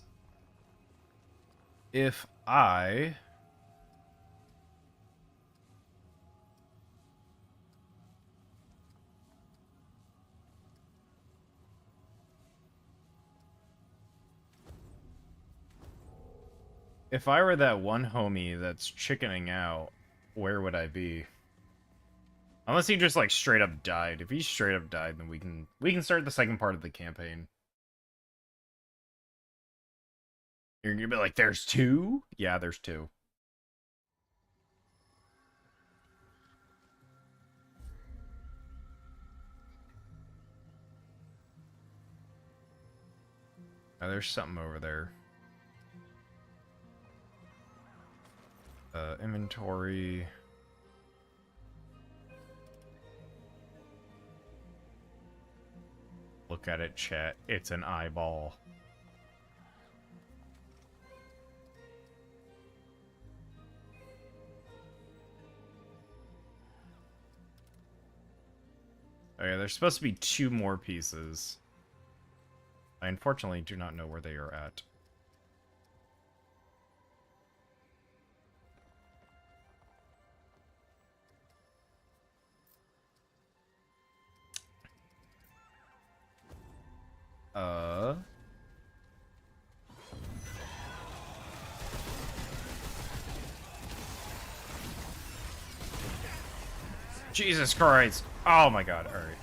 S2: if I were that one homie that's chickening out, where would I be? Unless he just like straight up died. If he straight up died, then we can start the second part of the campaign. You're gonna be like, there's two? Yeah, there's two. Oh, there's something over there. Inventory. Look at it, chat. It's an eyeball. Okay, there's supposed to be two more pieces. I unfortunately do not know where they are at. Jesus Christ! Oh my god, alright.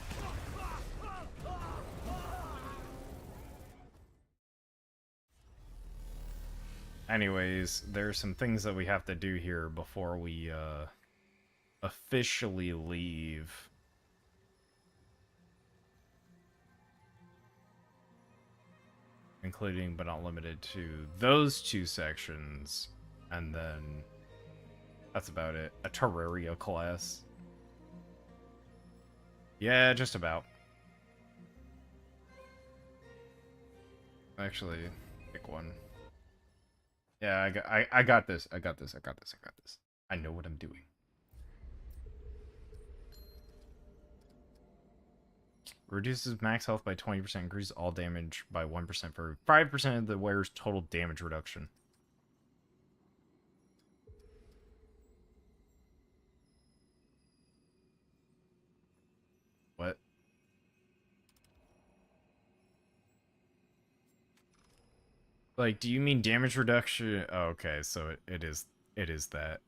S2: Anyways, there's some things that we have to do here before we, officially leave. Including, but not limited to, those two sections. And then, that's about it. A Terraria class. Yeah, just about. Actually, pick one. Yeah, I got this. I got this. I know what I'm doing. Reduces max health by 20%, increases all damage by 1% for 5% of the wearer's total damage reduction. What? Like, do you mean damage reduction? Oh, okay, so it is that.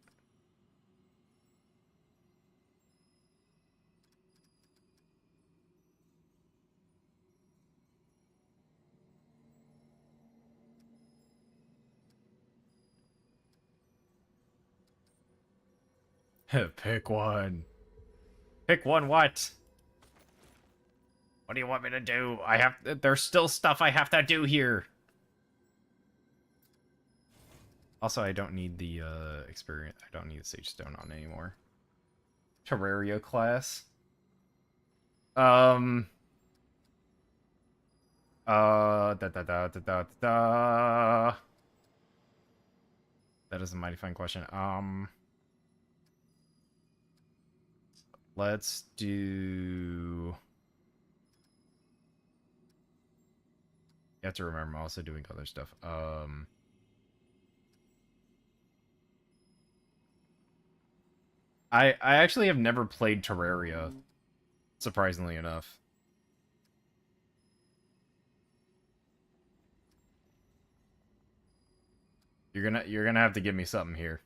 S2: Pick one. Pick one what? What do you want me to do? There's still stuff I have to do here. Also, I don't need the experience. I don't need the Sage Stone on anymore. Terraria class. Um. Da da da da da da. That is a mighty fine question. Let's do. You have to remember, I'm also doing other stuff. I actually have never played Terraria, surprisingly enough. You're gonna have to give me something here.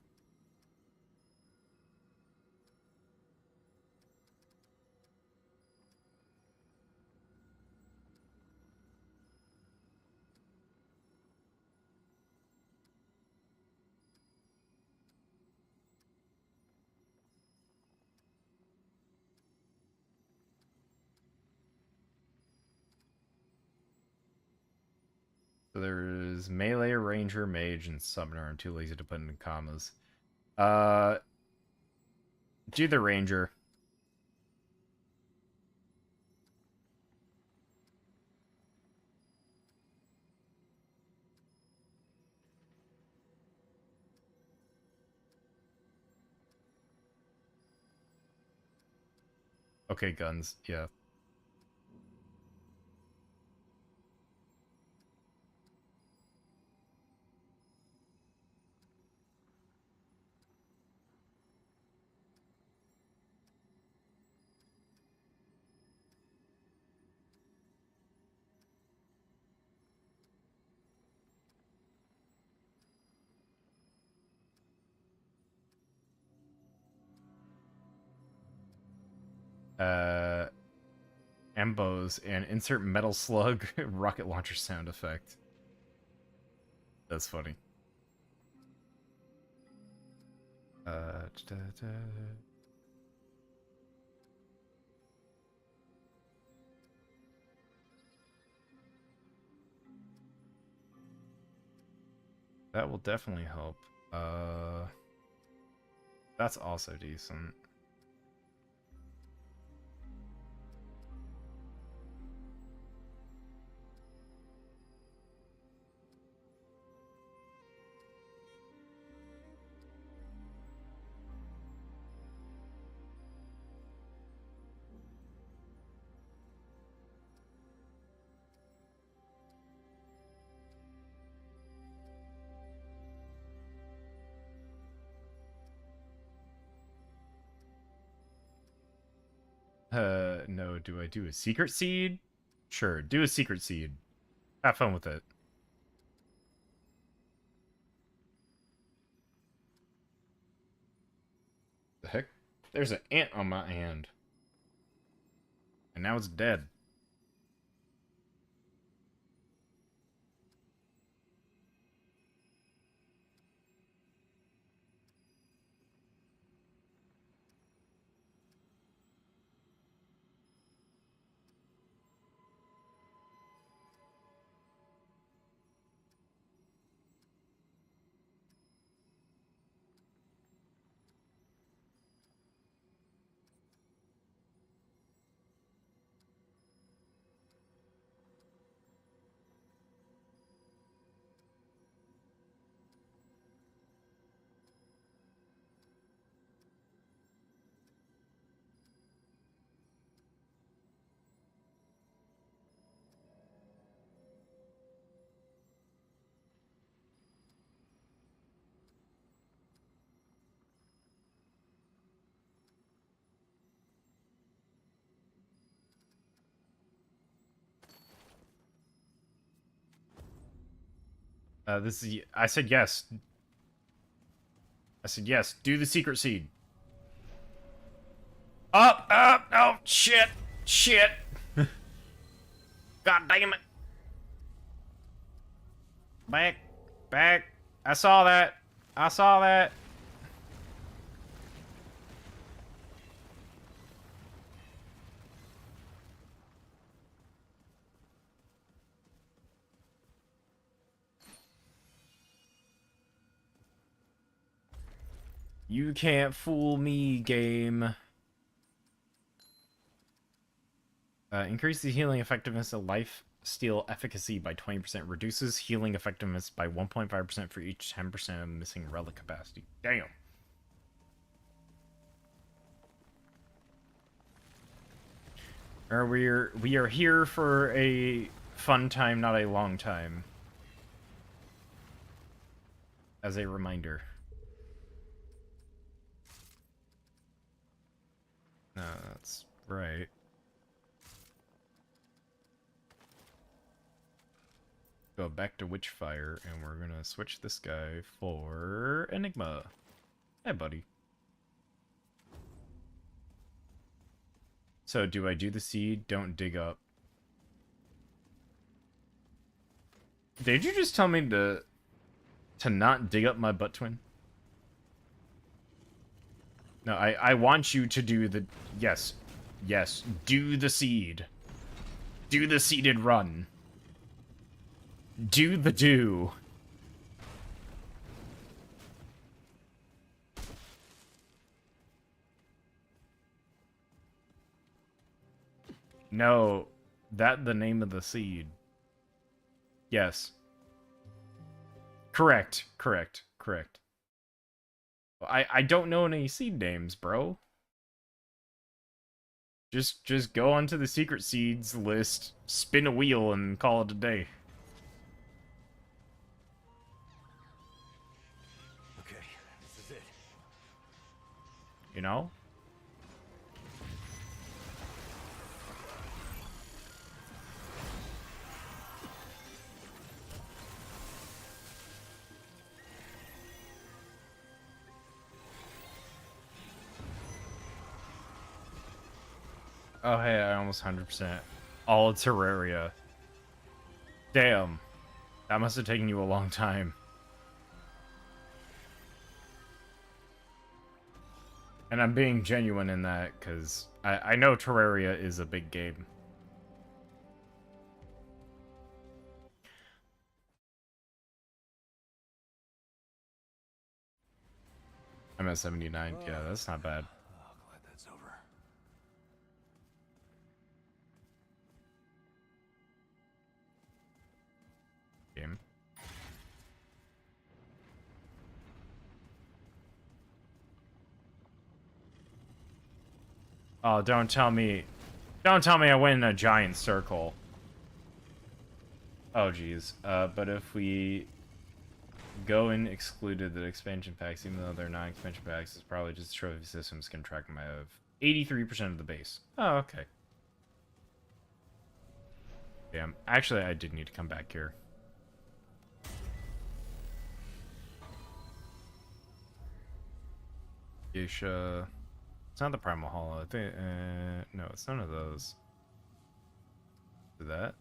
S2: So there's melee, ranger, mage, and summoner. I'm too lazy to put in commas. Uh, do the ranger. Okay, guns. Yeah. Uh, Embos and insert metal slug rocket launcher sound effect. That's funny. Da, da. That will definitely help. That's also decent. No, do I do a secret seed? Sure, do a secret seed. Have fun with it. The heck? There's an ant on my hand. And now it's dead. This is... I said yes. I said yes. Do the secret seed. Up! Oh, shit! Shit! God damn it! Back! I saw that! I saw that! You can't fool me, game. Increase the healing effectiveness of life steal efficacy by 20%. Reduces healing effectiveness by 1.5% for each 10% of missing relic capacity. Damn. We are here for a fun time, not a long time. As a reminder. No, that's right. Go back to Witchfire, and we're gonna switch this guy for Enigma. Hey, buddy. So, do I do the seed? Don't dig up. Did you just tell me to not dig up my butt twin? No, I want you to do the... Yes. Yes. Do the seed. Do the seeded run. Do the do. No. That the name of the seed. Yes. Correct. Correct. Correct. I don't know any seed names, bro. Just go onto the secret seeds list, spin a wheel, and call it a day.
S1: Okay, this is it.
S2: You know? Oh, hey, I almost 100%. All Terraria. Damn. That must have taken you a long time. And I'm being genuine in that, because I know Terraria is a big game. I'm at 79. Yeah, that's not bad.
S1: Oh, glad that's over.
S2: Game. Oh, don't tell me I went in a giant circle. Oh, geez. But if we go in excluded the expansion packs, even though they're not expansion packs, it's probably just trophy systems can track them out of 83% of the base. Oh, okay. Damn. Actually, I did need to come back here. Geisha. It's not the Primal Hollow. I think, no, it's none of those. Is that?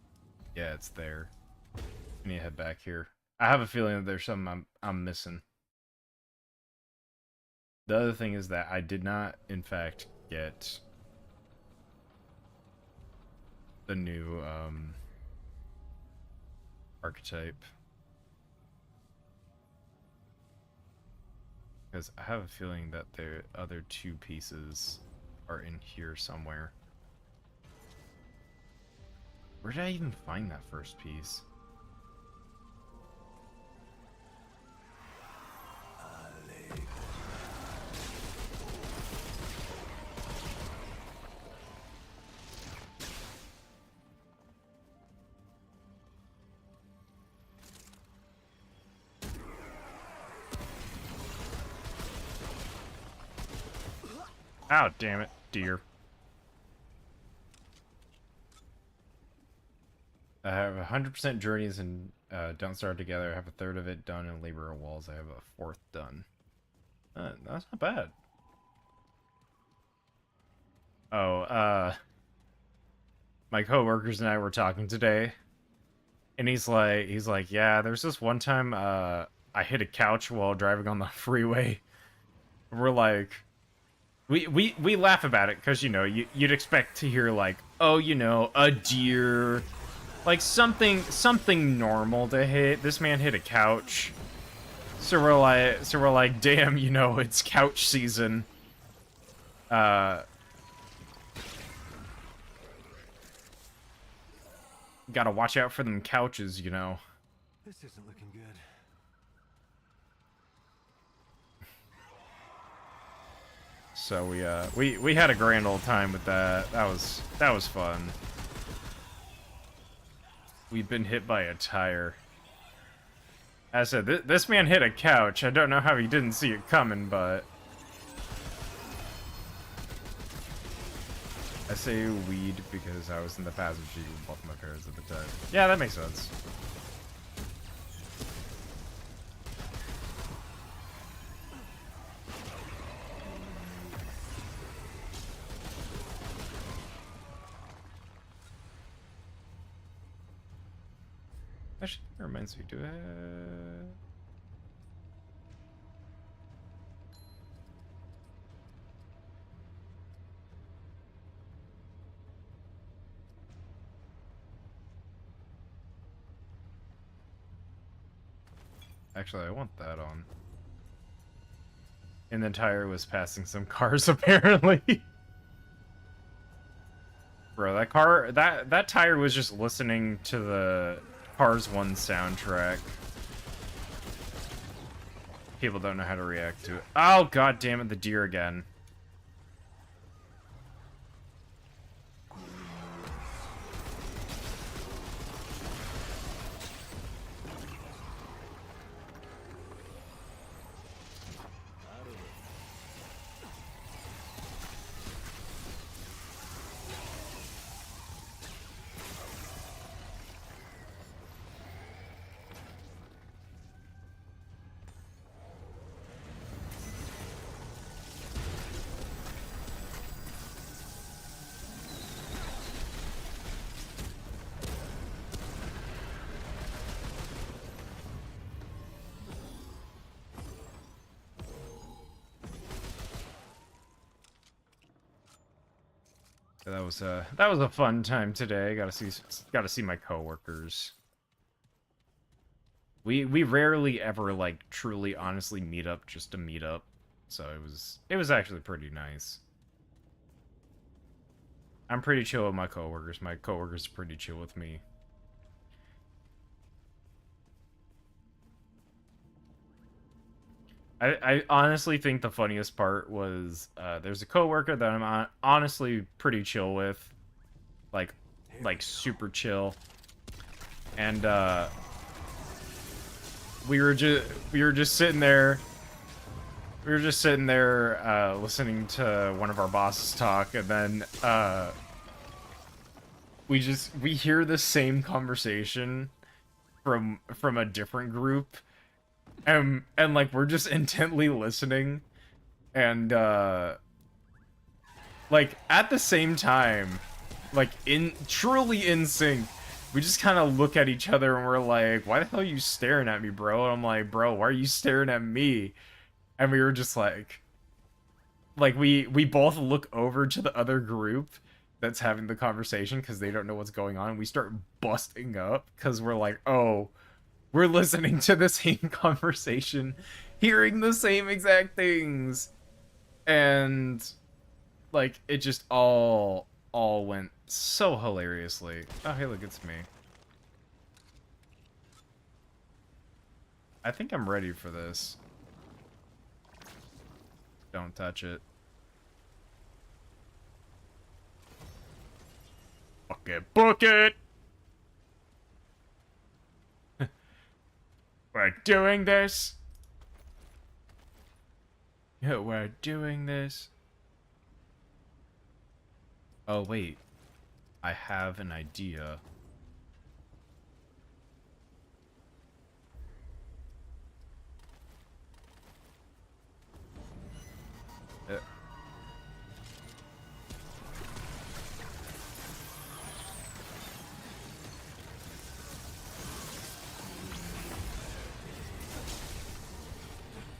S2: Yeah, it's there. I need to head back here. I have a feeling that there's something I'm missing. The other thing is that I did not, in fact, get the new archetype. Because I have a feeling that the other two pieces are in here somewhere. Where did I even find that first piece? Oh, damn it, dear. I have 100% journeys and don't start together. I have a third of it done in labor of walls. I have a fourth done. That's not bad. Oh, my coworkers and I were talking today, and he's like, yeah, there's this one time I hit a couch while driving on the freeway. We're like, we laugh about it because, you know, you'd expect to hear like, oh, you know, a deer, like something normal to hit. This man hit a couch. So we're like, damn, you know, it's couch season. gotta watch out for them couches, you know.
S5: This isn't looking good.
S2: So we had a grand old time with that. That was fun. We've been hit by a tire. As I said, this man hit a couch. I don't know how he didn't see it coming, but I say weed because I was in the passenger seat with both my parents at the time. Yeah, that makes sense. Actually, that reminds me, do I... Actually, I want that on. And the tire was passing some cars, apparently. Bro, that tire was just listening to the Cars 1 soundtrack. People don't know how to react to it. Oh, god damn it, the deer again. That was a fun time today. Gotta see my coworkers. We rarely ever like truly honestly meet up just to meet up. So it was actually pretty nice. I'm pretty chill with my coworkers. My coworkers are pretty chill with me. I honestly think the funniest part was there's a coworker that I'm honestly pretty chill with, like super chill, and we were just sitting there. We were just sitting there listening to one of our bosses talk, and then we hear the same conversation from a different group. And like we're just intently listening, and like at the same time, like truly in sync, we just kind of look at each other and we're like, "Why the hell are you staring at me, bro?" And I'm like, "Bro, why are you staring at me?" And we were just like we both look over to the other group that's having the conversation because they don't know what's going on. We start busting up because we're like, "Oh, we're listening to the same conversation, hearing the same exact things," and like it just all went so hilariously. Oh, hey, look, it's me. I think I'm ready for this. Don't touch it. Book it, book it! We're doing this. Yeah, we're doing this. Oh, wait. I have an idea.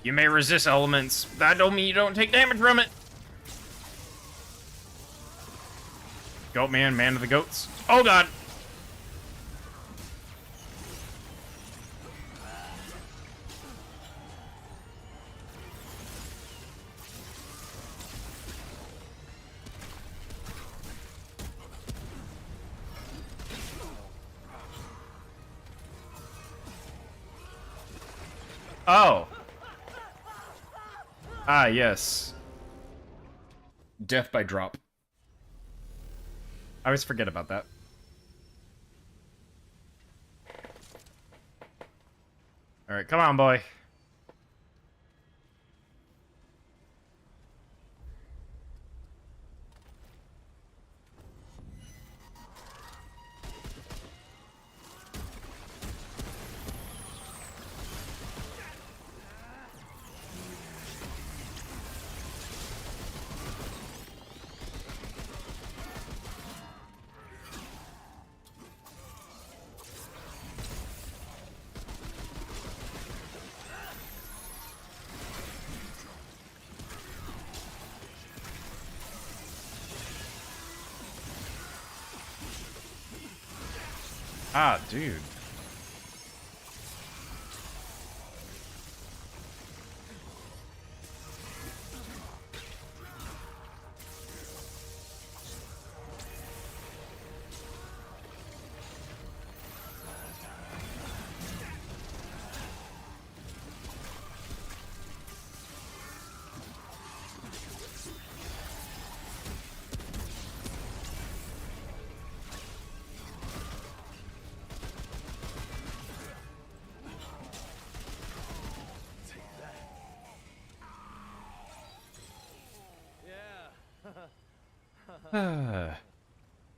S2: You may resist elements. That don't mean you don't take damage from it. Goat man, man of the goats. Oh god. Oh! Ah, yes. Death by drop. I always forget about that. Alright, come on, boy. Ah, dude.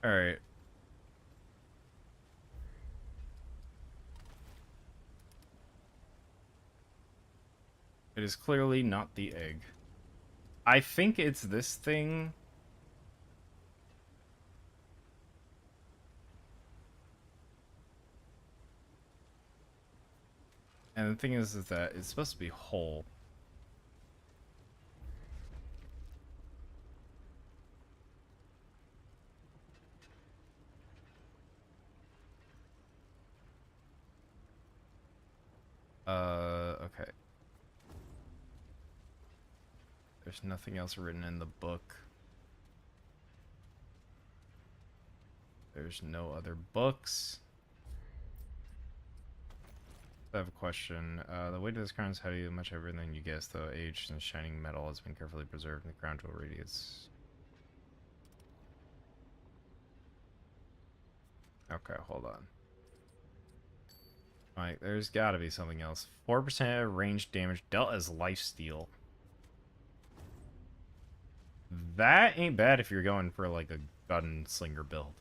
S2: Alright. It is clearly not the egg. I think it's this thing. And the thing is that it's supposed to be whole. Okay. There's nothing else written in the book. There's no other books. I have a question. The weight of this crown is heavy, much heavier than you guess, though aged and shining metal has been carefully preserved in the crown jewel radius. Okay, hold on. Like, there's gotta be something else. 4% range damage dealt as lifesteal. That ain't bad if you're going for, like, a gunslinger build.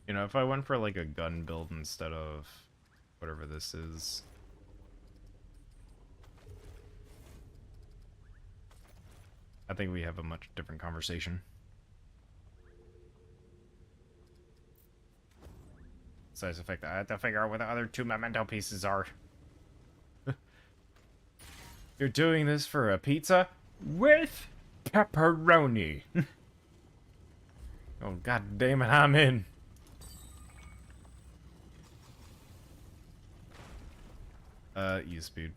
S2: You know, if I went for, like, a gun build instead of whatever this is... I think we have a much different conversation. Besides the fact that I have to figure out where the other two memento pieces are. You're doing this for a pizza? With pepperoni. Oh, god damn it, I'm in. Use speed.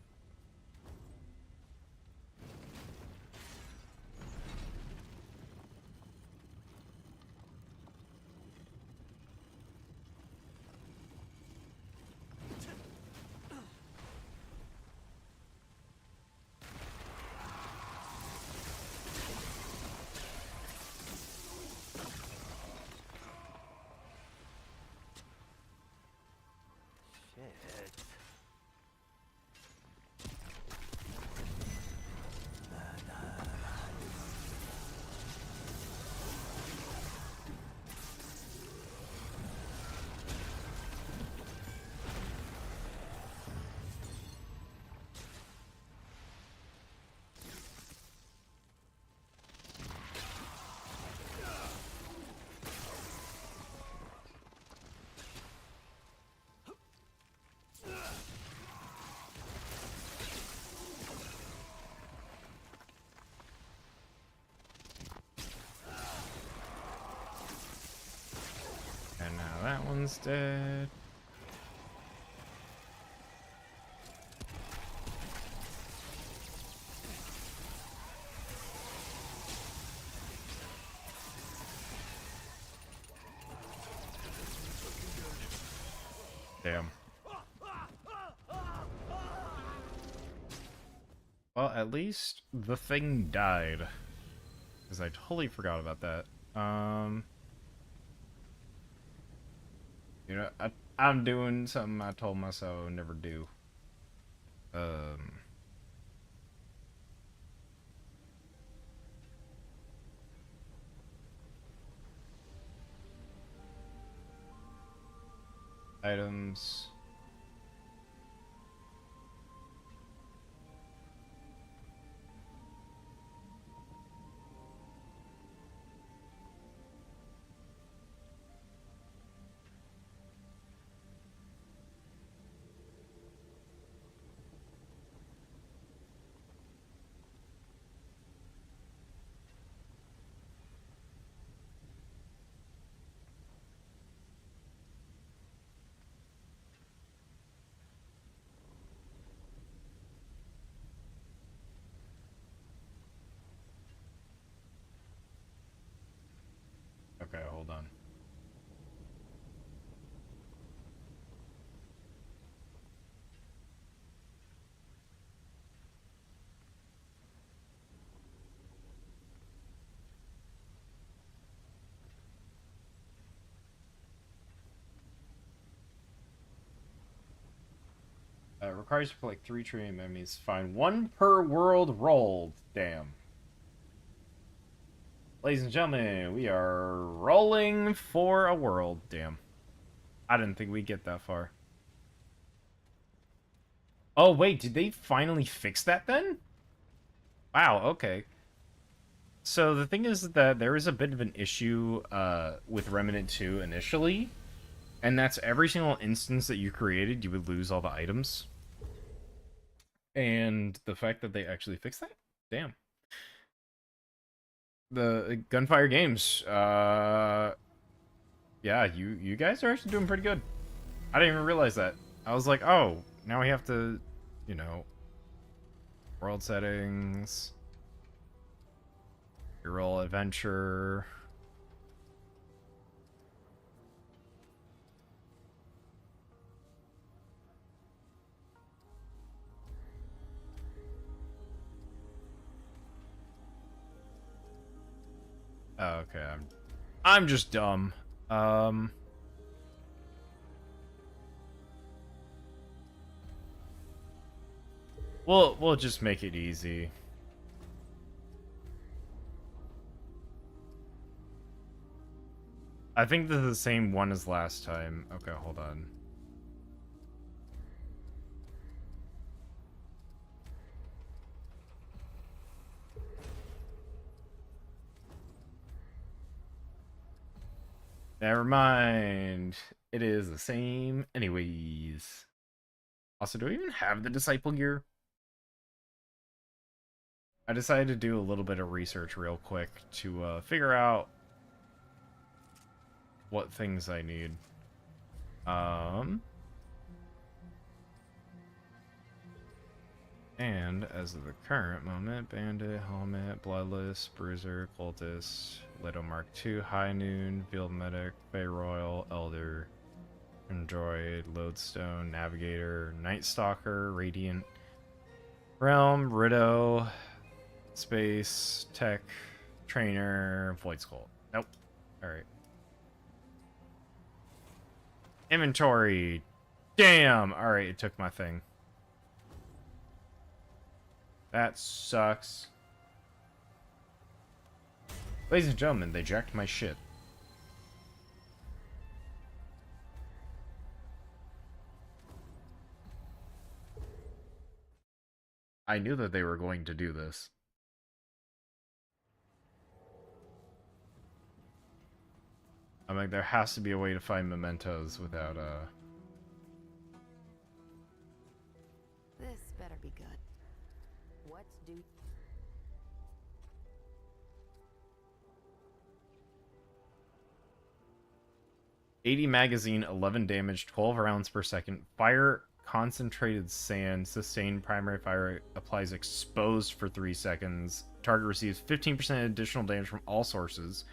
S2: instead. Damn. Well, at least the thing died. Because I totally forgot about that. You know, I'm doing something I told myself I would never do. Items. Okay, hold on. Requires to collect 3 training enemies. Find 1 per world rolled. Damn. Ladies and gentlemen, we are rolling for a world. Damn. I didn't think we'd get that far. Oh, wait, did they finally fix that then? Wow, okay. So the thing is that there is a bit of an issue with Remnant 2 initially, and that's every single instance that you created, you would lose all the items. And the fact that they actually fixed that? Damn. The Gunfire Games, yeah, you guys are actually doing pretty good. I didn't even realize that. I was like, oh, now we have to, you know, world settings, hero adventure. Oh, okay, I'm just dumb. We'll just make it easy. I think this is the same one as last time. Okay, hold on. Never mind. It is the same anyways. Also, do I even have the Disciple gear? I decided to do a little bit of research real quick to figure out what things I need. And as of the current moment, Bandit, Helmet, Bloodless, Bruiser, Cultist, Lido Mark II, High Noon, Field Medic, Fey Royal, Elder, Android, Lodestone, Navigator, Night Stalker, Radiant, Realm, Rido, Space, Tech, Trainer, Void Skull. Nope. Alright. Inventory. Damn! Alright, it took my thing. That sucks. Ladies and gentlemen, they jacked my shit. I knew that they were going to do this. I'm like, there has to be a way to find mementos without,
S6: This better be good. What's due?
S2: 80 magazine, 11 damage, 12 rounds per second. Fire concentrated sand, sustained primary fire, applies exposed for 3 seconds. Target receives 15% additional damage from all sources.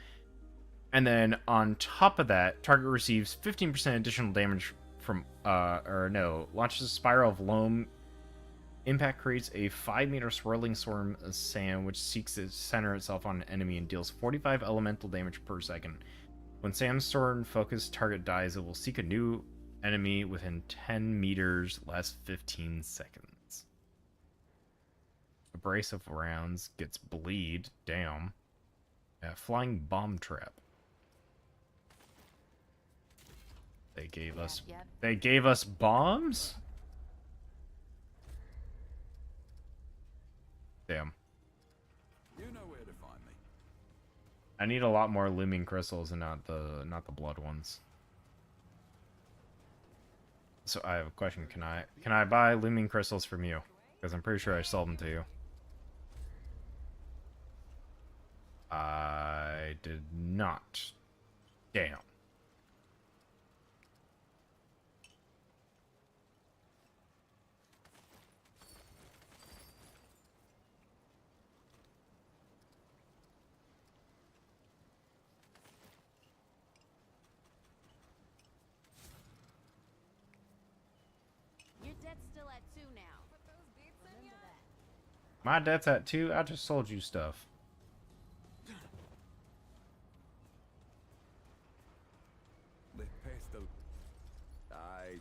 S2: And then on top of that, target receives 15% additional damage from, launches a spiral of loam. Impact creates a 5-meter swirling storm of sand, which seeks to center itself on an enemy and deals 45 elemental damage per second. When sandstorm focused target dies, it will seek a new enemy within 10 meters, lasts 15 seconds. Abrasive rounds gets bleed. Damn. Yeah, flying bomb trap. They gave us bombs? Damn.
S3: You know where to find me.
S2: I need a lot more looming crystals and not the blood ones. So I have a question. Can I buy looming crystals from you? Because I'm pretty sure I sold them to you. I did not. Damn.
S6: Your debt's still at 2 now. Put those beats in ya?
S2: My debt's at 2. I just sold you stuff.
S3: The pestle. I.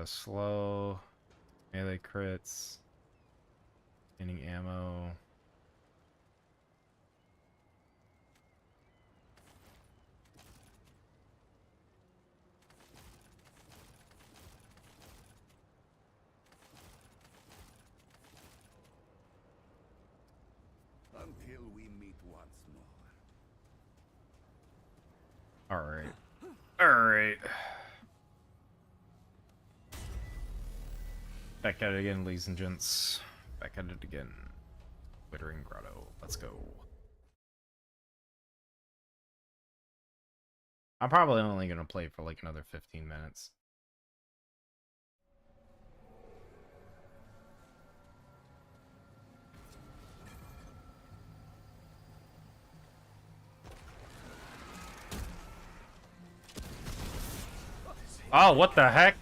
S2: Slow. Melee crits. Gaining ammo.
S3: Until we meet once more.
S2: Alright. Alright. Back at it again, ladies and gents. Back at it again. Glittering Grotto. Let's go. I'm probably only going to play for like another 15 minutes. Oh, what the heck?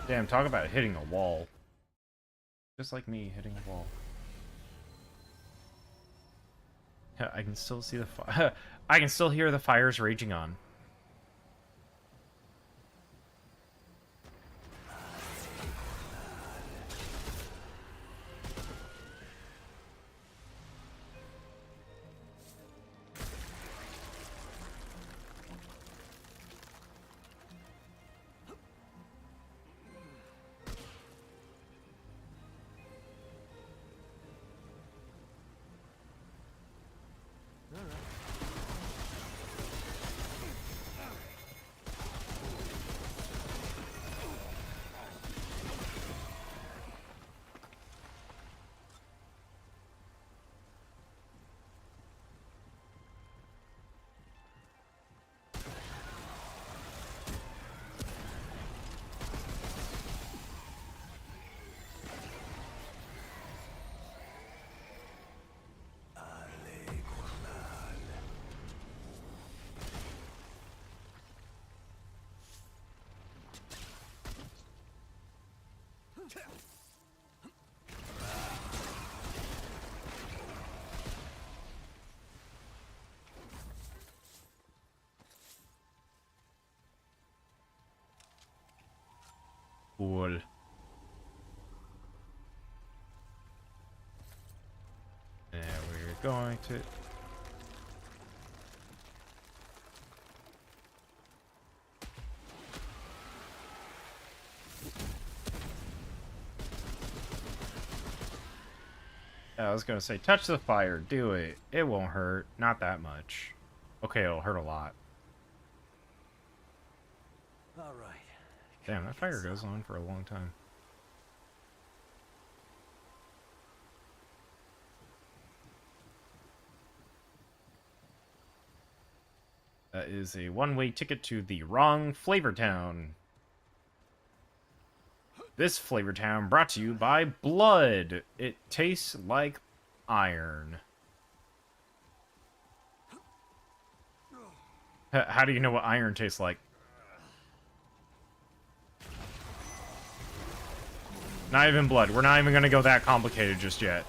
S2: Damn, talk about hitting a wall. Just like me hitting a wall. Yeah, I can still see the fire. I can still hear the fires raging on. Cool. And we're going to... I was gonna say, touch the fire. Do it. It won't hurt. Not that much. Okay, it'll hurt a lot.
S5: All right.
S2: Damn, that fire goes on for a long time. That is a one-way ticket to the wrong Flavor Town. This Flavor Town brought to you by blood. It tastes like iron. How do you know what iron tastes like? Not even blood. We're not even gonna go that complicated just yet.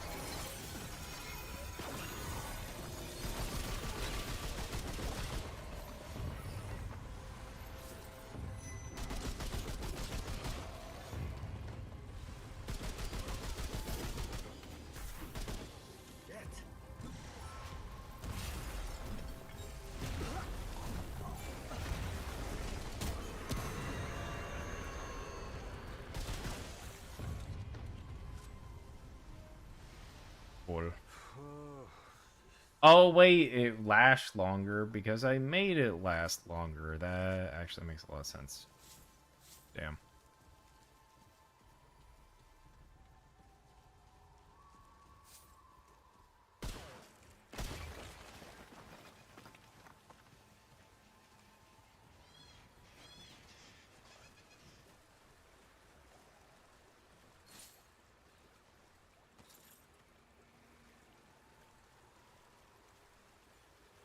S2: Cool. Oh wait, it lasts longer because I made it last longer. That actually makes a lot of sense. Damn.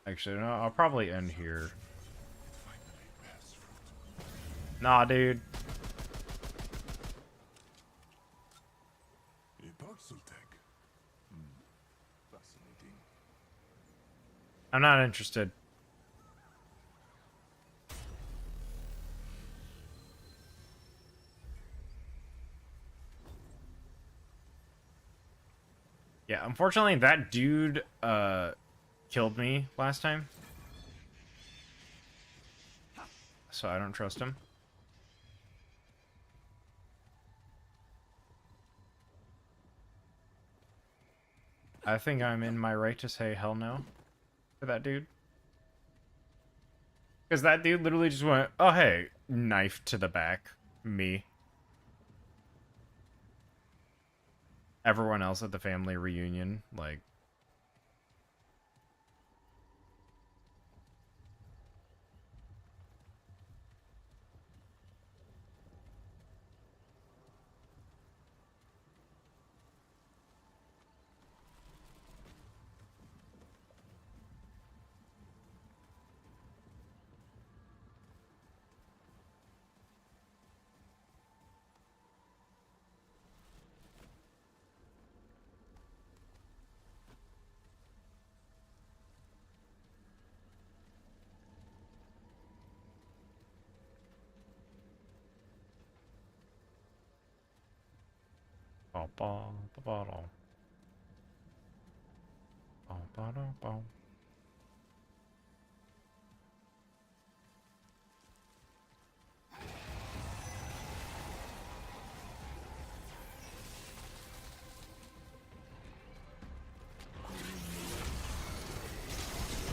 S2: Actually, no, I'll probably end here. Nah, dude.
S3: A parcel tech. Fascinating.
S2: I'm not interested. Yeah, unfortunately, that dude, killed me last time. So I don't trust him. I think I'm in my right to say hell no to that dude. Because that dude literally just went, oh hey, knife to the back. Me. Everyone else at the family reunion, like...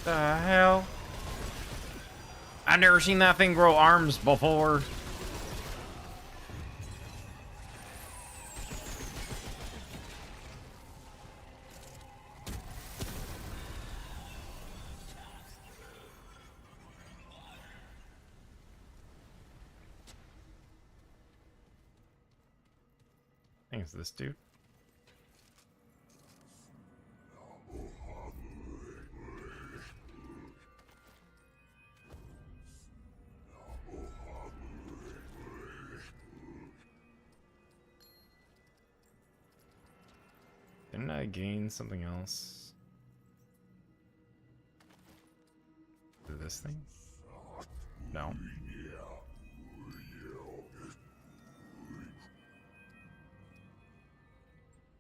S2: The hell? I've never seen that thing grow arms before. I think it's this dude. Didn't I gain something else? This thing? No.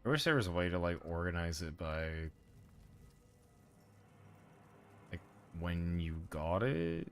S2: I wish there was a way to like organize it by like when you got it.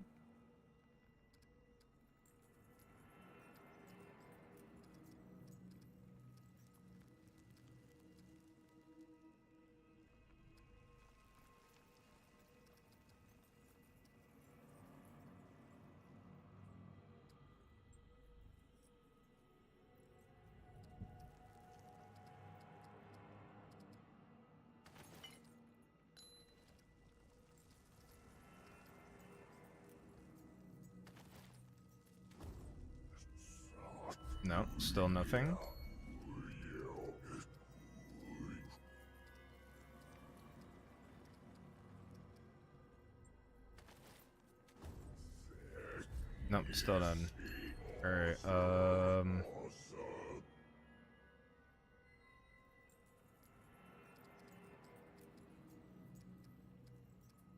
S2: No, still nothing. Nope, still done. Alright,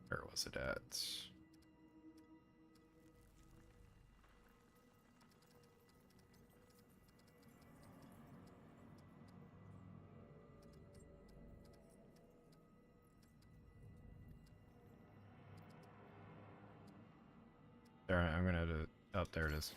S2: where was it at? There, I'm gonna have to... Oh, there it is.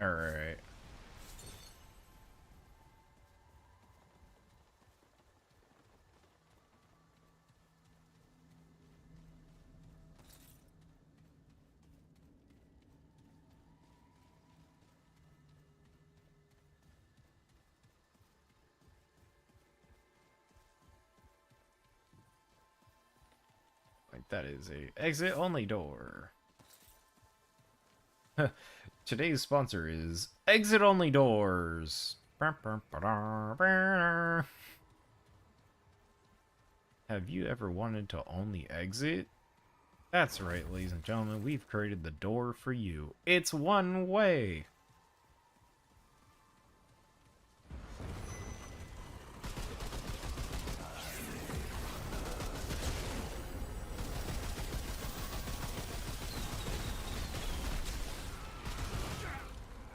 S2: Alright. Like, that is a exit only door. Today's sponsor is Exit Only Doors. Have you ever wanted to only exit? That's right, ladies and gentlemen, we've created the door for you. It's one way.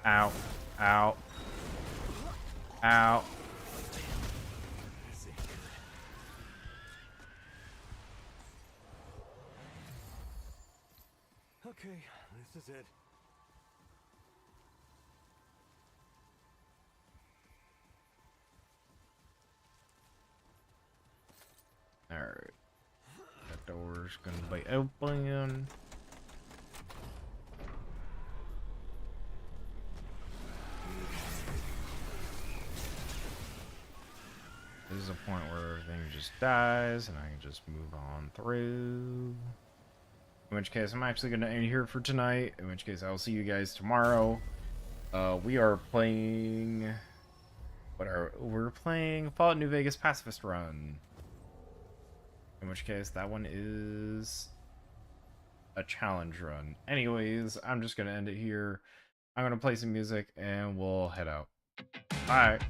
S2: Ow. Ow. Ow.
S5: Okay, this is it.
S2: Alright. That door's gonna be open. This is a point where everything just dies, and I can just move on through. In which case, I'm actually going to end here for tonight. In which case, I'll see you guys tomorrow. We are playing... We're playing Fallout New Vegas Pacifist Run. In which case, that one is a challenge run. Anyways, I'm just going to end it here. I'm going to play some music, and we'll head out. Bye!